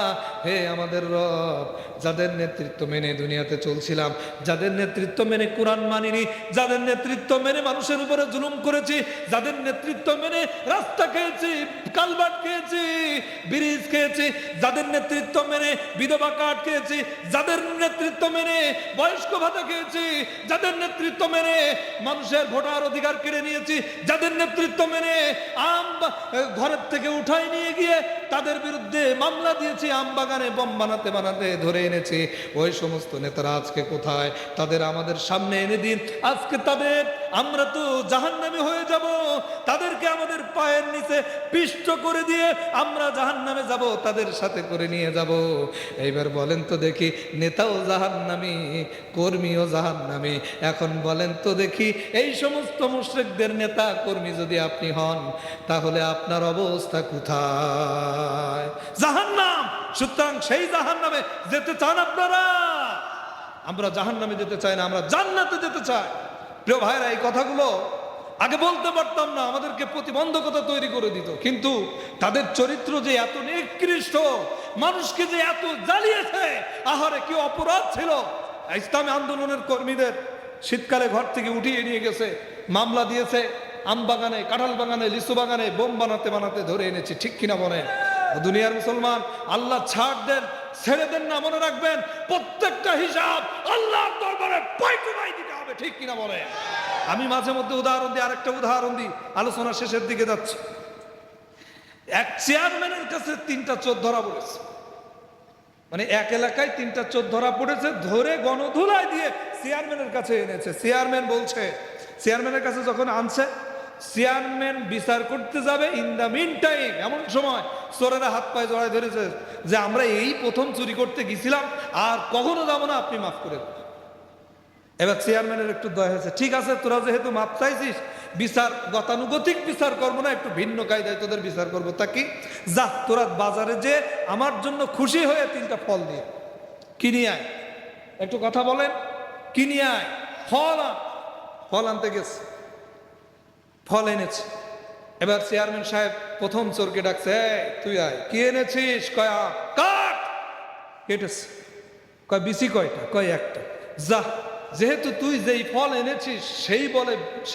হে আমাদের রব, যাদের নেতৃত্ব মেনে দুনিয়াতে চলছিলাম, যাদের নেতৃত্ব মেনে কোরআন মানিনি, যাদের নেতৃত্ব মেনে মানুষের উপরে জুলুম করেছি, যাদের নেতৃত্ব মেনে রাস্তা খেয়েছি, কালভার্ট খেয়েছি, ব্রিজ খেয়েছি, যাদের নেতৃত্ব মেনে বিধবা কার্ড খেয়েছি, যাদের নেতৃত্ব মেনে বয়স্ক ভাতা খেয়েছি, যাদের নেতৃত্ব মেনে মানুষের ভোটার অধিকার কেড়ে নিয়েছি, যাদের নেতৃত্ব মেনে ঘরের থেকে উঠাই নিয়ে গিয়ে তাদের বিরুদ্ধে মামলা দিয়েছি, আম বাগানে বম বানাতে বানাতে ধরে এনেছি, ওই সমস্ত নেতারা আজকে কোথায়? তাদের আমাদের সামনে এনে দিন। আজকে তাদের, আমরা তো জাহান্নামী হয়ে যাব, তাদেরকে আমাদের পায়ের নিচে পিষ্ট করে দিয়ে আমরা জাহান্নামে যাব, তাদের সাথে করে নিয়ে যাব। এইবার বলেন তো দেখি, নেতাও জাহান্নামী, কর্মীও জাহান্নামী। এখন বলেন তো দেখি, এই সমস্ত মুশরিকদের নেতা কর্মী যদি আপনি হন, তাহলে আপনার অবস্থা কোথায়? জাহান্নাম। সুতরাং সেই জাহান্নামে যেতে চান আপনারা? আমরা জাহান্নামে যেতে চাই না, আমরা জান্নাতে যেতে চাই। প্রিয় ভাইরা, এই কথাগুলো আগে বলতে পারতাম না, আমাদেরকে প্রতিবন্ধকতা তৈরি করে দিত। কিন্তু তাদের চরিত্র যে এত নিকৃষ্ট, মানুষকে যে এত জ্বালিয়েছে, আহারে কি অপরাধ ছিল! ইসলামী আন্দোলনের কর্মীদের শীতকালে ঘর থেকে উঠিয়ে নিয়ে গেছে, মামলা দিয়েছে, আম বাগানে, কাঁঠাল বাগানে, লিচু বাগানে বম বানাতে বানাতে ধরে এনেছি। ঠিক কিনা বলেন? দুনিয়ার মুসলমান, আল্লাহ ছাড় দেন, ছেড়ে দেন না, মনে রাখবেন প্রত্যেকটা হিসাব আল্লাহর দরবারে পাইকুমাই দিতে হবে। ঠিক কিনা বলেন? আমি মাঝে মধ্যে উদাহরণ দিই, আরেকটা উদাহরণ দিই, আলোচনা শেষের দিকে যাচ্ছে। এক চেয়ারম্যানের কাছে 3টা চোর ধরা পড়েছে, মানে এক এলাকায় 3টা চোর ধরা পড়েছে, ধরে গণধুলায় দিয়ে চেয়ারম্যানের কাছে এনেছে। চেয়ারম্যান বলছে, চেয়ারম্যানের কাছে যখন আনছে, চেয়ারম্যান বিচার করতে যাবে, ইন দা মিন টাইম এমন সময় চোরেরা হাত পায়ে জড়ায় ধরেছে যে আমরা এই প্রথম চুরি করতে গেছিলাম, আর কখনো যাবো না, আপনি মাফ করে দেন। এবার চেয়ারম্যানের একটু দয়া হয়েছে, ঠিক আছে তোরা যেহেতু মাপ চাইছিস, বিচার গতানুগতিক বিচার করবো না, একটু ভিন্ন কায়দায় তোদের বিচার করবো। তা কি, যা তোরা বাজারে যে আমার জন্য খুশি হয়ে 3টা ফল দিয়ে কিনে আয়। একটু কথা বলেন, কিনে আয়, ফল আন। ফল আনতে গেছে, ফল এনেছে। এবার চেয়ারম্যান সাহেব প্রথম চোরকে ডাকছে, তুই আয়, কি এনেছিস? কয় আম। কাট। কেটেছে। কয় বিসি কয়টা? কয় একটা। যা, যেহেতু তুই যেই ফল এনেছিস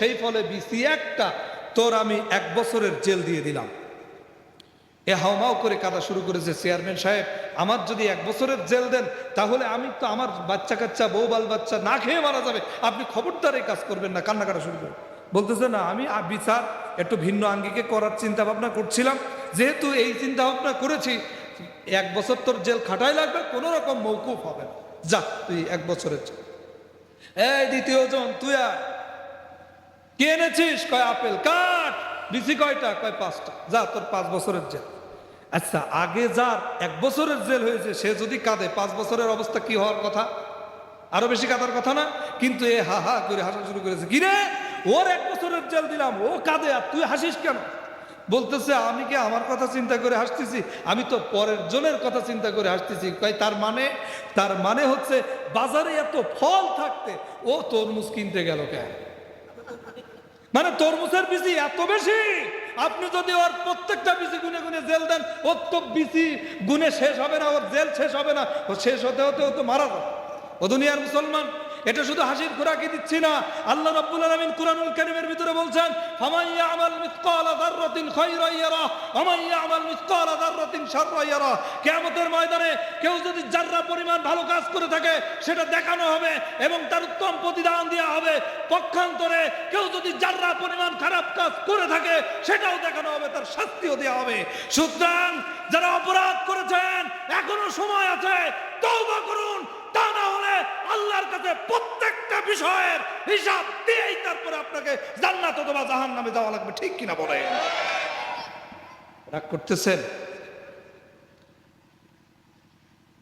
সেই ফলে বিসি একটা, তোর আমি 1 বছরের জেল দিয়ে দিলাম। এ হাওমাও করে কাঁদা শুরু করেছে। চেয়ারম্যান সাহেব, আমার যদি 1 বছরের জেল দেন, তাহলে আমি তো, আমার বাচ্চা কাচ্চা, বউ বাল বাচ্চা না খেয়ে মারা যাবে, আপনি খবরদার এই কাজ করবেন না। কান্না কাটা শুরু করে বলতেছে, না আমি বিচার একটু ভিন্ন আঙ্গিকে করার চিন্তা ভাবনা করছিলাম, যেহেতু এই চিন্তা ভাবনা করেছি, 1 বছর তোর জেল খাটাই লাগবে, কোন রকম মৌকুফ হবে না, যা তুই 1 বছরের জেল। এই দ্বিতীয় জন, তুই আয়, কে এনেছিস? কয় আপেল। কাট। বিসি কয়টা? কয় 5টা। যা, তোর 5 বছরের জেল। আচ্ছা, আগে যার 1 বছরের জেল হয়েছে, সে যদি কাঁদে, 5 বছরের অবস্থা কি হওয়ার কথা? আরো বেশি কাঁদার কথা না? কিন্তু এ হা হা করে হাসা শুরু করেছে। কি রে, ওর 1 বছরের জেল দিলাম, ও কাঁদে, আর তুই হাসিস কেন? বলতেছে, আমি কি আমার কথা চিন্তা করে হাসতেছি? আমি তো পরের জনের কথা চিন্তা করে হাসতেছি। কয় তার মানে হচ্ছে বাজারে এত ফল থাকতে ও তরমুজ কিনতে গেল কেন? মানে তরমুজের বিসি এত বেশি, আপনি যদি ওর প্রত্যেকটা বিসি গুনে গুনে জেল দেন, ওর তো বিসি গুনে শেষ হবে না, ওর জেল শেষ হবে না, ও শেষ হতে হতে ও তো মারা যাবে। ও দুনিয়ার মুসলমান, এটা শুধু হাসির খোরাকি দিচ্ছি না। আল্লাহ রাব্বুল আলামিন কুরআনুল কারীমের ভিতরে বলছেন, ফামান ইয়ামাল মিসকালা যাররাতিন খায়রান ইয়ারা ওয়া মান ইয়ামাল মিসকালা যাররাতিন শাররান ইয়ারা। কিয়ামতের ময়দানে কেউ যদি যাররা পরিমাণ ভালো কাজ করে থাকে, সেটা দেখানো হবে এবং তার উত্তম প্রতিদান দেওয়া হবে। পক্ষান্তরে কেউ যদি যাররা পরিমাণ খারাপ কাজ করে থাকে, সেটাও দেখানো হবে, তার শাস্তিও দেওয়া হবে। সুতরাং যারা অপরাধ করেছেন, এখনো সময় আছে, তওবা করুন। তা না হলে আল্লাহর কাছে প্রত্যেকটা বিষয়ের হিসাব দিয়েই তারপরে আপনাকে জান্নাত অথবা জাহান্নামে যাওয়া লাগবে। ঠিক কিনা বলেন? রাগ করতেছেন?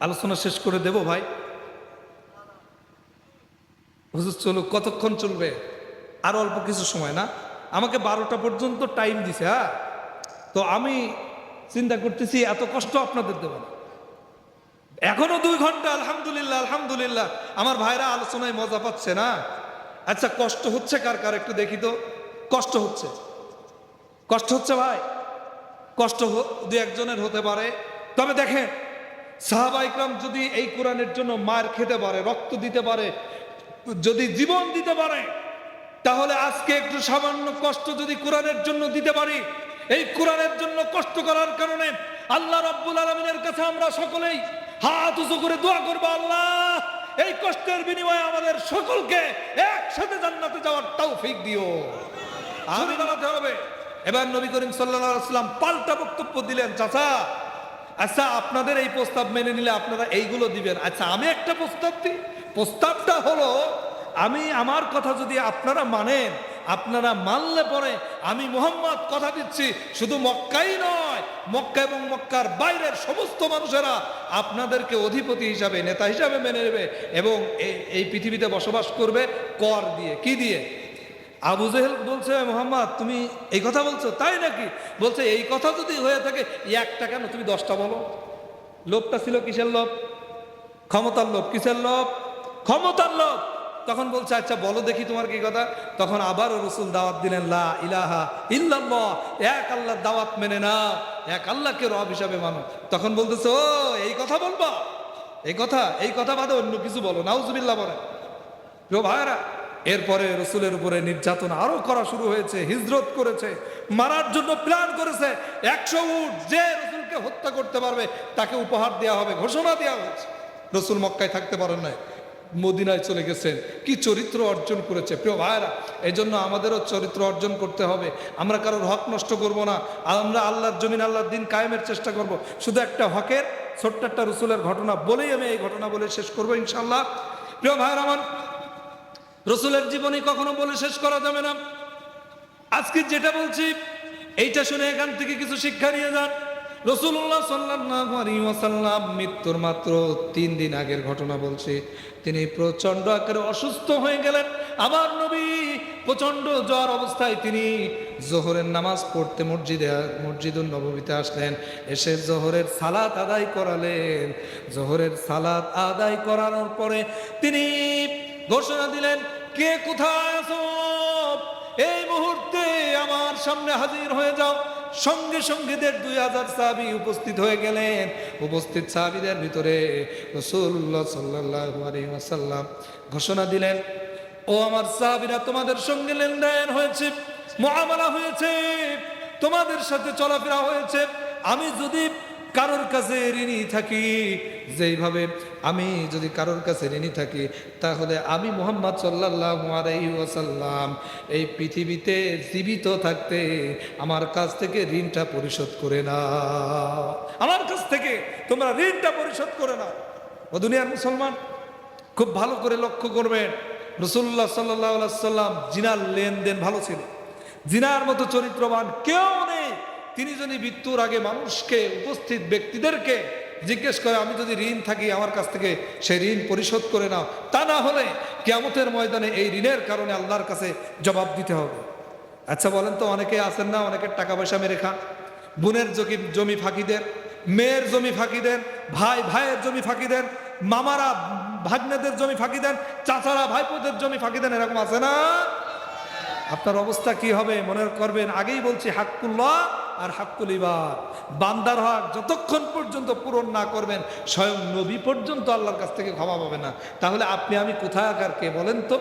আলোচনা শেষ করে দেব ভাই? হুজুর চলুক। কতক্ষণ চলবে? আরো অল্প কিছু সময় না? আমাকে 12টা পর্যন্ত টাইম দিছে। হ্যাঁ, তো আমি চিন্তা করতেছি এত কষ্ট আপনাদের দেব না। এখনো 2 ঘন্টা। আলহামদুলিল্লাহ, আলহামদুলিল্লাহ, আমার ভাইরা আলোচনায় মজা পাচ্ছে না? আচ্ছা, কষ্ট হচ্ছে কার কার একটু দেখি তো। কষ্ট হচ্ছে? কষ্ট হচ্ছে ভাই? কষ্ট 2-1 জনের হতে পারে। তবে দেখেন, সাহাবা ইকরাম যদি এই কোরআনের জন্য মার খেতে পারে, রক্ত দিতে পারে, যদি জীবন দিতে পারে, তাহলে আজকে একটু সামান্য কষ্ট যদি কোরআনের জন্য দিতে পারি, এই কোরআনের জন্য কষ্ট করার কারণে আল্লাহ রাব্বুল আলামিনের কাছে আমরা সকলেই হাত উঁচু করে দোয়া করব, আল্লাহ এই কষ্টের বিনিময়ে আমাদের সকলকে একসাথে জান্নাতে যাওয়ার তৌফিক দিও। আমি দাঁড়াতে হবে। এবার নবী করিম সাল্লাল্লাহু আলাইহি ওয়াসাল্লাম পাল্টা বক্তব্য দিলেন, চাচা আচ্ছা আপনাদের এই প্রস্তাব মেনে নিলে আপনারা এইগুলো দিবেন, আচ্ছা আমি একটা প্রস্তাব দিই। প্রস্তাবটা হলো, আমি আমার কথা যদি আপনারা মানেন, আপনারা মানলে পরে আমি মুহাম্মদ কথা দিচ্ছি শুধু মক্কাই নয়, মক্কা এবং মক্কার বাইরের সমস্ত মানুষেরা আপনাদেরকে অধিপতি হিসাবে, নেতা হিসাবে মেনে নেবে এবং এই পৃথিবীতে বসবাস করবে কর দিয়ে। কি দিয়ে? আবু জেহেল বলছে, মুহাম্মদ তুমি এই কথা বলছো? তাই নাকি? বলছে এই কথা যদি হয়ে থাকে একটা কেন, তুমি 10টা বলো। লোভটা ছিল কিসের লোভ? ক্ষমতার লোভ। কিসের লোভ? ক্ষমতার লোভ। তখন বলছে আচ্ছা বলো দেখি তোমার কি কথা। তখন আবারও রাসূল দাওয়াত দিলেন, লা ইলাহা ইল্লাল্লাহ, এক আল্লাহর দাওয়াত মেনে নাও, এক আল্লাহকে রব হিসাবে মানো। তখন বলতেছে ও এই কথা বলবা, এই কথা বাদে অন্য কিছু বলো, নাউজুবিল্লাহ বলে। প্রিয় ভাইরা, এরপরে রসুলের উপরে নির্যাতন আরো করা শুরু হয়েছে, হিজরত করেছে, মারার জন্য প্ল্যান করেছে। 100 উট যে রসুলকে হত্যা করতে পারবে তাকে উপহার দেওয়া হবে, ঘোষণা দেওয়া হয়েছে। রসুল মক্কায় থাকতে পারেন নাই, মদিনায় চলে গেছেন। কি চরিত্র অর্জন করেছে প্রিয় ভাইরা! এই জন্য আমাদেরও চরিত্র অর্জন করতে হবে। আমরা কারোর হক নষ্ট করব না, আমরা আল্লাহর জমিন, আল্লাহর দিন কায়েমের চেষ্টা করব। শুধু একটা হকের ছোট্ট একটা রসুলের ঘটনা বলেই আমি এই ঘটনা বলে শেষ করবো ইনশাল্লাহ। প্রিয় ভাইরা আমার, রসুলের জীবনী কখনো বলে শেষ করা যাবে না। আজকে যেটা বলছি এইটা শুনে এখান থেকে কিছু শিক্ষা নিয়ে যান। রাসূলুল্লাহ সাল্লাল্লাহু আলাইহি ওয়াসাল্লাম মৃত্যুর মাত্র 3 দিন আগের ঘটনা বলছি। তিনি প্রচন্ড আকারে অসুস্থ হয়ে গেলেন। আমার নবী প্রচন্ড জ্বর অবস্থায় তিনি জোহরের নামাজ পড়তে মসজিদুন নববীতে আসলেন। এসে জোহরের সালাত আদায় করালেন। জোহরের সালাত আদায় করানোর পরে তিনি ঘোষণা দিলেন, কে কোথায় আছো? এই মুহূর্তে আমার সামনে হাজির হয়ে যাও। সঙ্গে সঙ্গে 2000 সাহাবী উপস্থিত হয়ে গেলেন। উপস্থিত সাহাবীদের ভিতরে রাসূলুল্লাহ সাল্লাল্লাহু আলাইহি ওয়াসাল্লাম ঘোষণা দিলেন, ও আমার সাহাবীরা, তোমাদের সঙ্গে লেনদেন হয়েছে, মুআমালা হয়েছে, তোমাদের সাথে চলাফেরা হয়েছে। আমি যদি কারোর কাছে ঋণী থাকি, যেইভাবে আমি যদি কারোর কাছে ঋণী থাকি, তাহলে আমি মুহাম্মদ সাল্লাল্লাহু আলাইহি ওয়াসাল্লাম এই পৃথিবীতে জীবিত থাকতে আমার কাছ থেকে ঋণটা পরিশোধ করে নাও। আমার কাছ থেকে তোমরা ঋণটা পরিশোধ করে নাও। ও দুনিয়ার মুসলমান, খুব ভালো করে লক্ষ্য করবেন, রাসূলুল্লাহ সাল্লাল্লাহু আলাইহি ওয়াসাল্লাম জিনার লেনদেন ভালো ছিল। জিনার মতো চরিত্রবান কেউ নেই। তিনি যদি মৃত্যুর আগে মানুষকে, উপস্থিত ব্যক্তিদেরকে জিজ্ঞেস করে, আমি যদি ঋণ থাকি আমার কাছ থেকে সেই ঋণ পরিশোধ করে নাও, তা না হলে কিয়ামতের ময়দানে এই ঋণের কারণে আল্লাহর কাছে জবাব দিতে হবে। আচ্ছা বলেন তো, অনেকে আছেন না, অনেকের টাকা পয়সা মেরে খান, বোনের জমি ফাঁকি দেন, মেয়ের জমি ফাঁকি দেন, ভাইয়ের জমি ফাঁকি দেন, মামারা ভাগ্নেদের জমি ফাঁকি দেন, চাচারা ভাইপোদের জমি ফাঁকি দেন, এরকম আছে না? আপনার অবস্থা কি হবে মনে করবেন। আগেই বলছি, হাক্কুল্লাহ আর হাক্কুল ইবাদ, বান্দার হক যতক্ষণ পর্যন্ত পূরণ না করবেন, স্বয়ং নবী পর্যন্ত আল্লাহর কাছ থেকে ক্ষমা পাবে না। তাহলে আপনি আমি কোথায় আকার কে বলেন তো?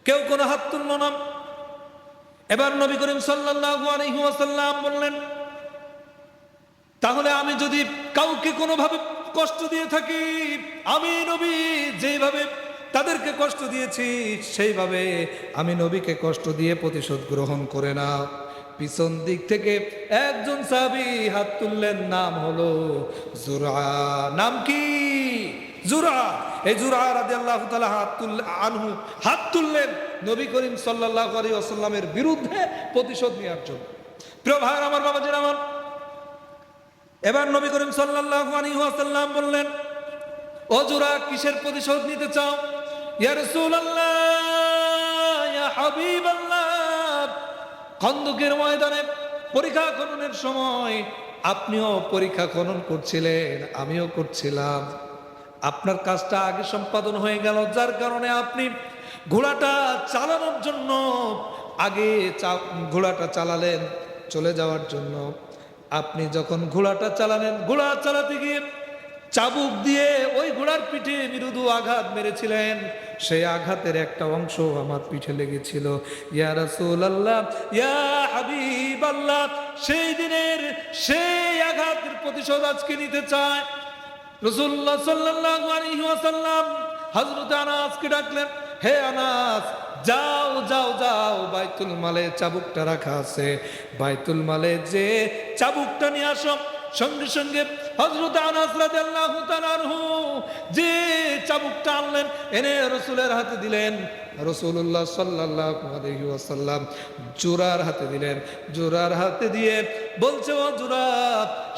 কেউ কোনো হাত তুলল না। এবার নবী করিম সাল্লাল্লাহু আলাইহি ওয়াসাল্লাম বললেন, তাহলে আমি যদি কাউকে কোনোভাবে কষ্ট দিয়ে থাকি, আমি নবী যেইভাবে তাদেরকে কষ্ট দিয়েছি সেইভাবে আমি নবীকে কষ্ট দিয়ে প্রতিশোধ গ্রহণ করে না। পিছন দিক থেকে একজন সাহাবী হাত তুললেন, নাম হলো জুরআ। নাম কি? জুরআ। এই জুরআ রাদিয়াল্লাহু তাআলা হাত তুললেন নবী করিম সাল্লাল্লাহু আলাইহি ওয়াসাল্লামের বিরুদ্ধে প্রতিশোধ নেওয়ার জন্য। প্রিয় ভাই আমার, বাবাজির আমার, এবার নবী করিম সাল্লাল্লাহু আলাইহি ওয়াসাল্লাম বললেন, ও জুরআ, কিসের প্রতিশোধ নিতে চাও? ইয়া রাসূলুল্লাহ, ইয়া হাবিবাল্লাহ, খন্দকের ময়দানে পরীক্ষা খননের সময় আপনিও পরীক্ষা খনন করছিলেন, আমিও করছিলাম। আপনার কাজটা আগে সম্পাদন হয়ে গেল, যার কারণে আপনি ঘোড়াটা চালানোর জন্য আগে ঘোড়াটা চালালেন চলে যাওয়ার জন্য। আপনি যখন ঘোড়াটা চালালেন, ঘোড়া চালাতে গিয়ে চাবুক দিয়ে ওই ঘোড়ার পিঠে মৃদু আঘাত মেরেছিলেন, সেই আঘাতের একটা অংশ আমার পিঠে লেগেছিল। ইয়া রাসূলুল্লাহ, ইয়া হাবিবাল্লাহ, সেই দিনের সেই আঘাতের প্রতিশোধ আজকে নিতে চায়। রাসূলুল্লাহ সাল্লাল্লাহু আলাইহি ওয়াসাল্লাম হযরত আনাসকে ডাকলেন, হে আনাস, যাও যাও যাও, বাইতুল মালে চাবুকটা রাখা আছে, বাইতুল মালে যে চাবুকটা নিয়ে আসো। সঙ্গে সঙ্গে হযরত আনাস রাদিয়াল্লাহু তাআলা আনহু যে চাবুকটা আনলেন, এনে রাসূলের হাতে দিলেন। রাসূলুল্লাহ সাল্লাল্লাহু আলাইহি ওয়াসাল্লাম জোরার হাতে দিলেন। জোরার হাতে দিয়ে বলছে, ও জোরা,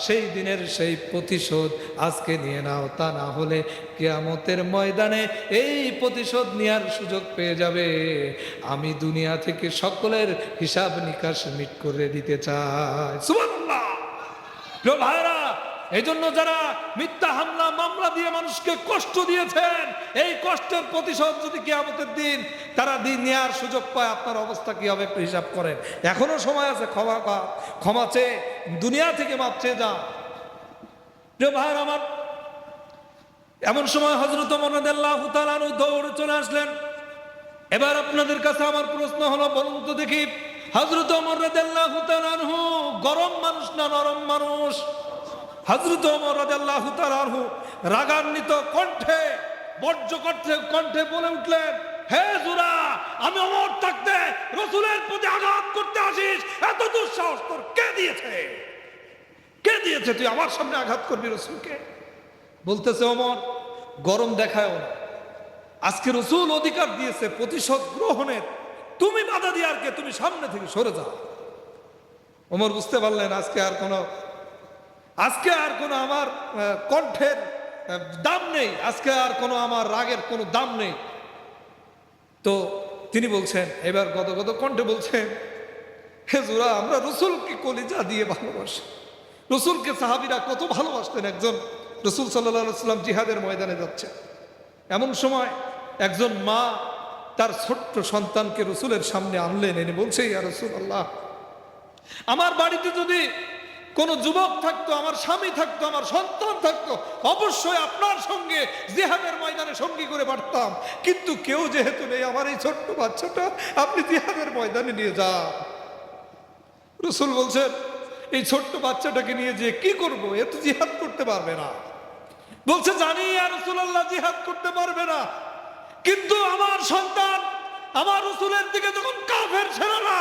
সেই দিনের সেই প্রতিশোধ আজকে নিয়ে নাও, তা না হলে কিয়ামতের ময়দানে এই প্রতিশোধ নেওয়ার সুযোগ পেয়ে যাবে। আমি দুনিয়া থেকে সকলের হিসাব নিকাশ মিট করে দিতে চাই। সুবহানাল্লাহ। প্রিয় ভাইরা, এই জন্য যারা মিথ্যা হামলা মামলা দিয়ে মানুষকে কষ্ট দিয়েছেন, এই কষ্টের প্রতিশোধ যদি কিয়ামতের দিন তারা দিন নেওয়ার সুযোগ পায়, আপনার অবস্থা কি হবে একটু হিসাব করেন। এখনো সময় আছে, ক্ষমা চেয়ে দুনিয়া থেকে মাপ চেয়ে যান। প্রিয় ভাইরা আমার, এমন সময় হযরত ওমর রাদিয়াল্লাহু তাআলা আনহু দৌড়ে চলে আসলেন। এবার আপনাদের কাছে আমার প্রশ্ন হলো, বলুন তো দেখি, হযরত ওমর রাদিয়াল্লাহু তাআলা আনহু গরম মানুষ না নরম মানুষ? হযরত ওমর রাদিয়াল্লাহু তাআলা আনহু রাগান্বিত কণ্ঠে, বজ্র কণ্ঠে বলে উঠলেন, হে জুরা, আমি ওমর থাকতে রাসূলের প্রতি আঘাত করতে আসিস? এত দুঃসাহস তোর কে দিয়েছে? কে দিয়েছে তুই আমার সামনে আঘাত করবি রাসূলকে? বলতেছে, ওমর, গরম দেখায় না, আজকে রাসূল অধিকার দিয়েছে প্রতিশোধ গ্রহণের, তুমি বাধা দিয়ে আর কে? তুমি সামনে থেকে সরে যাও। ওমর বুঝতে পারলেন আজকে আর কোনো আমার কণ্ঠের দাম নেই, আজকে আর কোনো আমার রাগের কোনো দাম নেই। তো তিনি বলছেন, এবার গদগদ কণ্ঠে বলছেন, হে জোরা, আমরা রাসূলকে কলিজা দিয়ে ভালোবাসি। রাসূলকে সাহাবীরা কত ভালোবাসতেন। একজন রাসূল সাল্লাল্লাহু আলাইহি ওয়াসাল্লাম জিহাদের ময়দানে যাচ্ছে, এমন সময় একজন মা তার ছোট্ট সন্তানকে রাসূলের সামনে আনলেন, এনে বলছে, ইয়া রাসূলুল্লাহ, আমার বাড়িতে যদি কোনো যুবক থাকতো, আমার স্বামী থাকতো, আমার সন্তান থাকতো, অবশ্যই আপনার সঙ্গে জিহাদের ময়দানে সঙ্গী করে পারতাম, কিন্তু কেউ যেহেতু নেই, আমার এই ছোট্ট বাচ্চাটা আপনি জিহাদের ময়দানে নিয়ে যান। রাসূল বলছেন, এই ছোট্ট বাচ্চাটাকে নিয়ে যে কি করব? এ তো জিহাদ করতে পারবে না। বলছে, জানি ইয়া রাসূলুল্লাহ, জিহাদ করতে পারবে না, কিন্তু আমার সন্তান আমার রাসূলের দিকে যখন কাফের ছেলেরা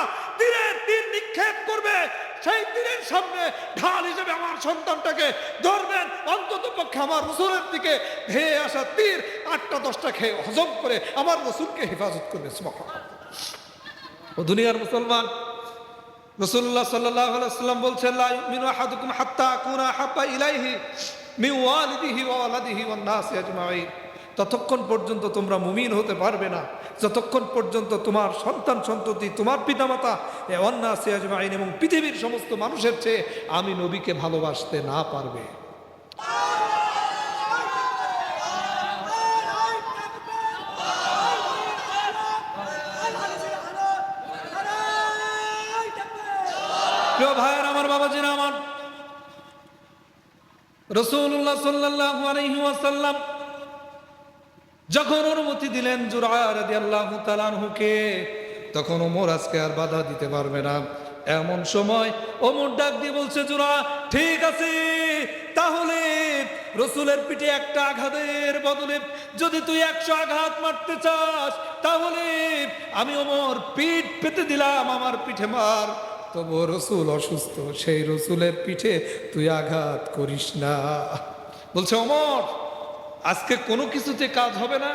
তীর নিক্ষেপ করবে, সেই তীরের সামনে ঢাল হিসেবে আমার সন্তানটাকে ধরবেন, অন্তত পক্ষে আমার রাসূলের দিকে ধেয়ে আসা তীর 8টা 10টা খেয়ে হজম করে আমার রাসূলকে হেফাজত করবে। সুবহানাল্লাহ। ও দুনিয়ার মুসলমান, রাসূলুল্লাহ সাল্লাল্লাহু আলাইহি ওয়াসাল্লাম বলছেন, লা ইউমিনু আহাদুকুম হাত্তা আকুনা হাব্বা ইলাইহি মিন ওয়ালিদিহি ওয়া ওয়ালাদিহি ওয়ান নাসি আজমাইন। ততক্ষণ পর্যন্ত তোমরা মুমিন হতে পারবে না যতক্ষণ পর্যন্ত তোমার সন্তান সন্ততি, তোমার পিতামাতা, ওয়ান নাসি আজমাইন, এবং পৃথিবীর সমস্ত মানুষের চেয়ে আমি নবীকে ভালোবাসতে না পারবে। প্রিয় ভাইয়ের আমার, বাবাজিরা আমার, রাসূলুল্লাহ সাল্লাল্লাহু আলাইহি ওয়াসাল্লাম যখন অনুমতি দিলেন জুরা রাদিয়াল্লাহু তাআলা আনহুকে, তখন ওমর আজকে আর বাধা দিতে পারবে না। এমন সময় ওমর ডাক দিয়ে বলছে, জুরা, ঠিক আছে, তাহলে রাসূলের পিঠে একটা আঘাতের বদলে যদি তুই 100 আঘাত মারতে চাস, তাহলে আমি ওমর পিঠ পেতে দিলাম, আমার পিঠে মার। তবু রাসূল অসুস্থ, সেই রাসূলের পিঠে তুই আঘাত করিস না। বলছে, ওমর, আজকে কোনো কিছুতে কাজ হবে না,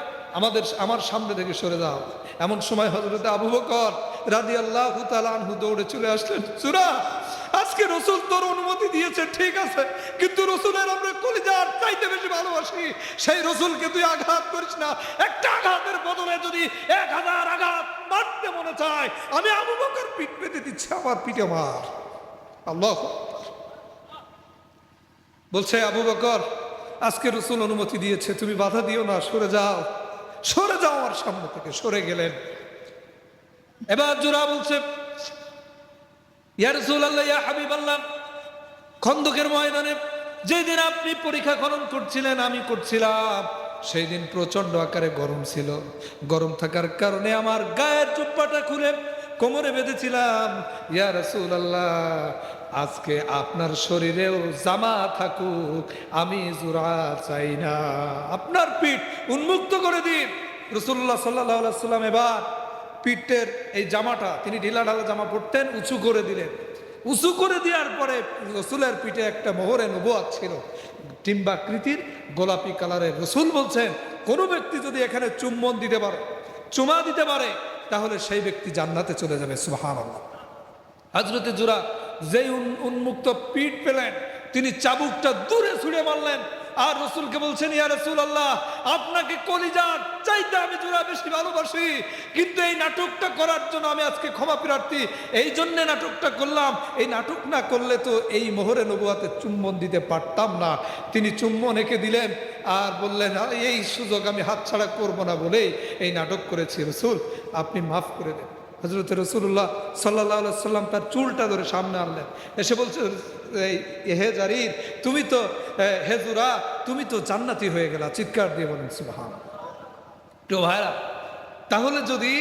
আমার সামনে থেকে সরে যাও। এমন সময় হযরত আবু বকর রাদিয়াল্লাহু তাআলা আনহু দৌড়ে চলে আসলেন। জুরা, আজকে রাসূল তোর অনুমতি দিয়েছে, ঠিক আছে, কিন্তু রাসূলের আমরা কলিজার চাইতে বেশি ভালোবাসি, সেই রাসূলকে তুই আঘাত করিস না। একটা আঘাতের বদলে যদি 1000 আঘাত মারতে মনে চায়, আমি আবু বকর পিঠ পেতে দিচ্ছি, আমার পিঠে মার। আল্লাহু আকবার। বলছে, আবু বকর, আজকে রাসূল অনুমতি দিয়েছে, তুমি বাধা দিও না, সরে যাও, সরে যাও আমার সামনে থেকে। সরে গেলেন। এবার জোরা বলছে, ইয়া রাসূলুল্লাহ, ইয়া হাবিবাল্লাহ, খন্দকের ময়দানে যেদিন আপনি পরীক্ষা খনন করছিলেন, আমি করছিলাম, সেই দিন প্রচন্ড আকারে গরম ছিল। গরম থাকার কারণে আমার গায়ের জুব্বাটা খুলে কোমরে বেঁধেছিলাম। ইয়া রাসূলুল্লাহ, আজকে আপনার শরীরেও জামা থাকুক, আমি জোড়া চাই না, আপনার পিঠ উন্মুক্ত করে দিন। রাসূলুল্লাহ সাল্লাল্লাহু আলাইহি ওয়াসাল্লাম এবার পিঠের এই জামাটা, তিনি ঢিলা ঢালা জামা পরতেন, উঁচু করে দিলেন। উঁচু করে দেওয়ার পরে রসুলের পিঠে একটা মোহরে নবুয়াত ছিল, ডিম্বাকৃতির গোলাপি কালারের। রসুল বলছেন, কোনো ব্যক্তি যদি এখানে চুম্বন দিতে পারে, চুমা দিতে পারে, তাহলে সেই ব্যক্তি জান্নাতে চলে যাবে। সুবহানাল্লাহ। হযরতে জুরা যেই উন্মুক্ত পিঠ পেলেন, তিনি চাবুকটা দূরে ছুঁড়ে মারলেন আর রসুলকে বলছেন, ইয়া রাসূলুল্লাহ, আপনাকে কলিজার চাইতে আমি জোড়া বেশি ভালোবাসি, কিন্তু এই নাটকটা করার জন্য আমি আজকে ক্ষমা প্রার্থী, এই জন্য নাটকটা করলাম। এই নাটক না করলে তো এই মোহরে নবুয়াতে চুম্বন দিতে পারতাম না। তিনি চুম্বন এঁকে দিলেন আর বললেন, এই সুযোগ আমি হাতছাড়া করবো না বলেই এই নাটক করেছি, রসুল আপনি মাফ করে দেন। হযরত রাসূলুল্লাহ সাল্লাল্লাহু আলাইহি সাল্লাম তার চুলটা ধরে সামনে আনলেন, এসে বলছে, হে জারির, তুমি তো, হে জুরা, তুমি তো জান্নাতি হয়ে গেলা। চিৎকার দিয়ে বলেন সুবহানাল্লাহ। তো ভাইরা, তাহলে যদি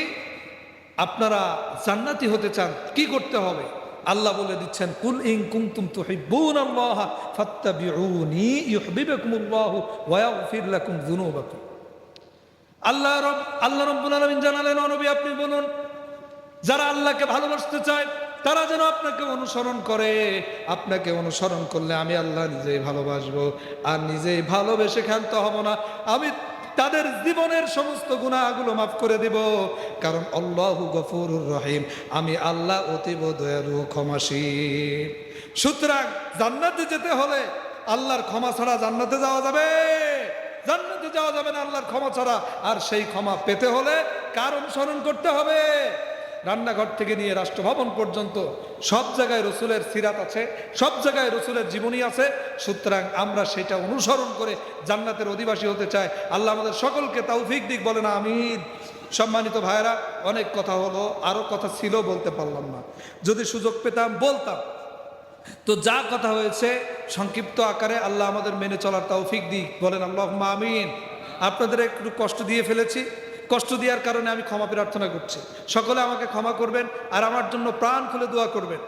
আপনারা জান্নাতি হতে চান কি করতে হবে? আল্লাহ বলে দিচ্ছেন, কুল ইন কুনতুম তুহিব্বুনাল্লাহ ফাত্তাবিউনি ইউহিব্বুকুমুল্লাহু ওয়া ইয়াগফির লাকুম যুনুবাকুম। আল্লাহ রাব্বুল আলামিন জানালেন, ও নবী আপনি বলুন, যারা আল্লাহকে ভালোবাসতে চায় তারা যেন আপনাকে অনুসরণ করে। আপনাকে অনুসরণ করলে আমি আল্লাহ নিজেই ভালোবাসবো, আর নিজেই ভালোবেসে ক্ষান্ত হব না। আমি তাদের জীবনের সমস্ত গুনাহগুলো মাফ করে দেব, কারণ আল্লাহু গফুরুর রহিম, আমি আল্লাহ অতীব দয়ালু ক্ষমাশীল। সুতরাং জান্নাতে যেতে হলে আল্লাহর ক্ষমা ছাড়া জান্নাতে যাওয়া যাবে? জান্নাতে যাওয়া যাবে না আল্লাহর ক্ষমা ছাড়া। আর সেই ক্ষমা পেতে হলে কার অনুসরণ করতে হবে? রান্নাঘর থেকে নিয়ে রাষ্ট্রভবন পর্যন্ত সব জায়গায় রসুলের সিরাত আছে, সব জায়গায় রসুলের জীবনী আছে। সুতরাং আমরা সেটা অনুসরণ করে জান্নাতের অধিবাসী হতে চাই। আল্লাহ আমাদের সকলকে তৌফিক দিক, বলেন আমিন। সম্মানিত ভাইরা, অনেক কথা হলো, আরো কথা ছিল বলতে পারলাম না, যদি সুযোগ পেতাম বলতাম। তো যা কথা হয়েছে সংক্ষিপ্ত আকারে আল্লাহ আমাদের মেনে চলার তৌফিক দিক, বলেন আল্লাহুম্মা আমিন। আপনাদের একটু কষ্ট দিয়ে ফেলেছি, কষ্ট দেওয়ার কারণে আমি ক্ষমা প্রার্থনা করছি। সকলে আমাকে ক্ষমা করবেন আর আমার জন্য প্রাণ খুলে দোয়া করবেন।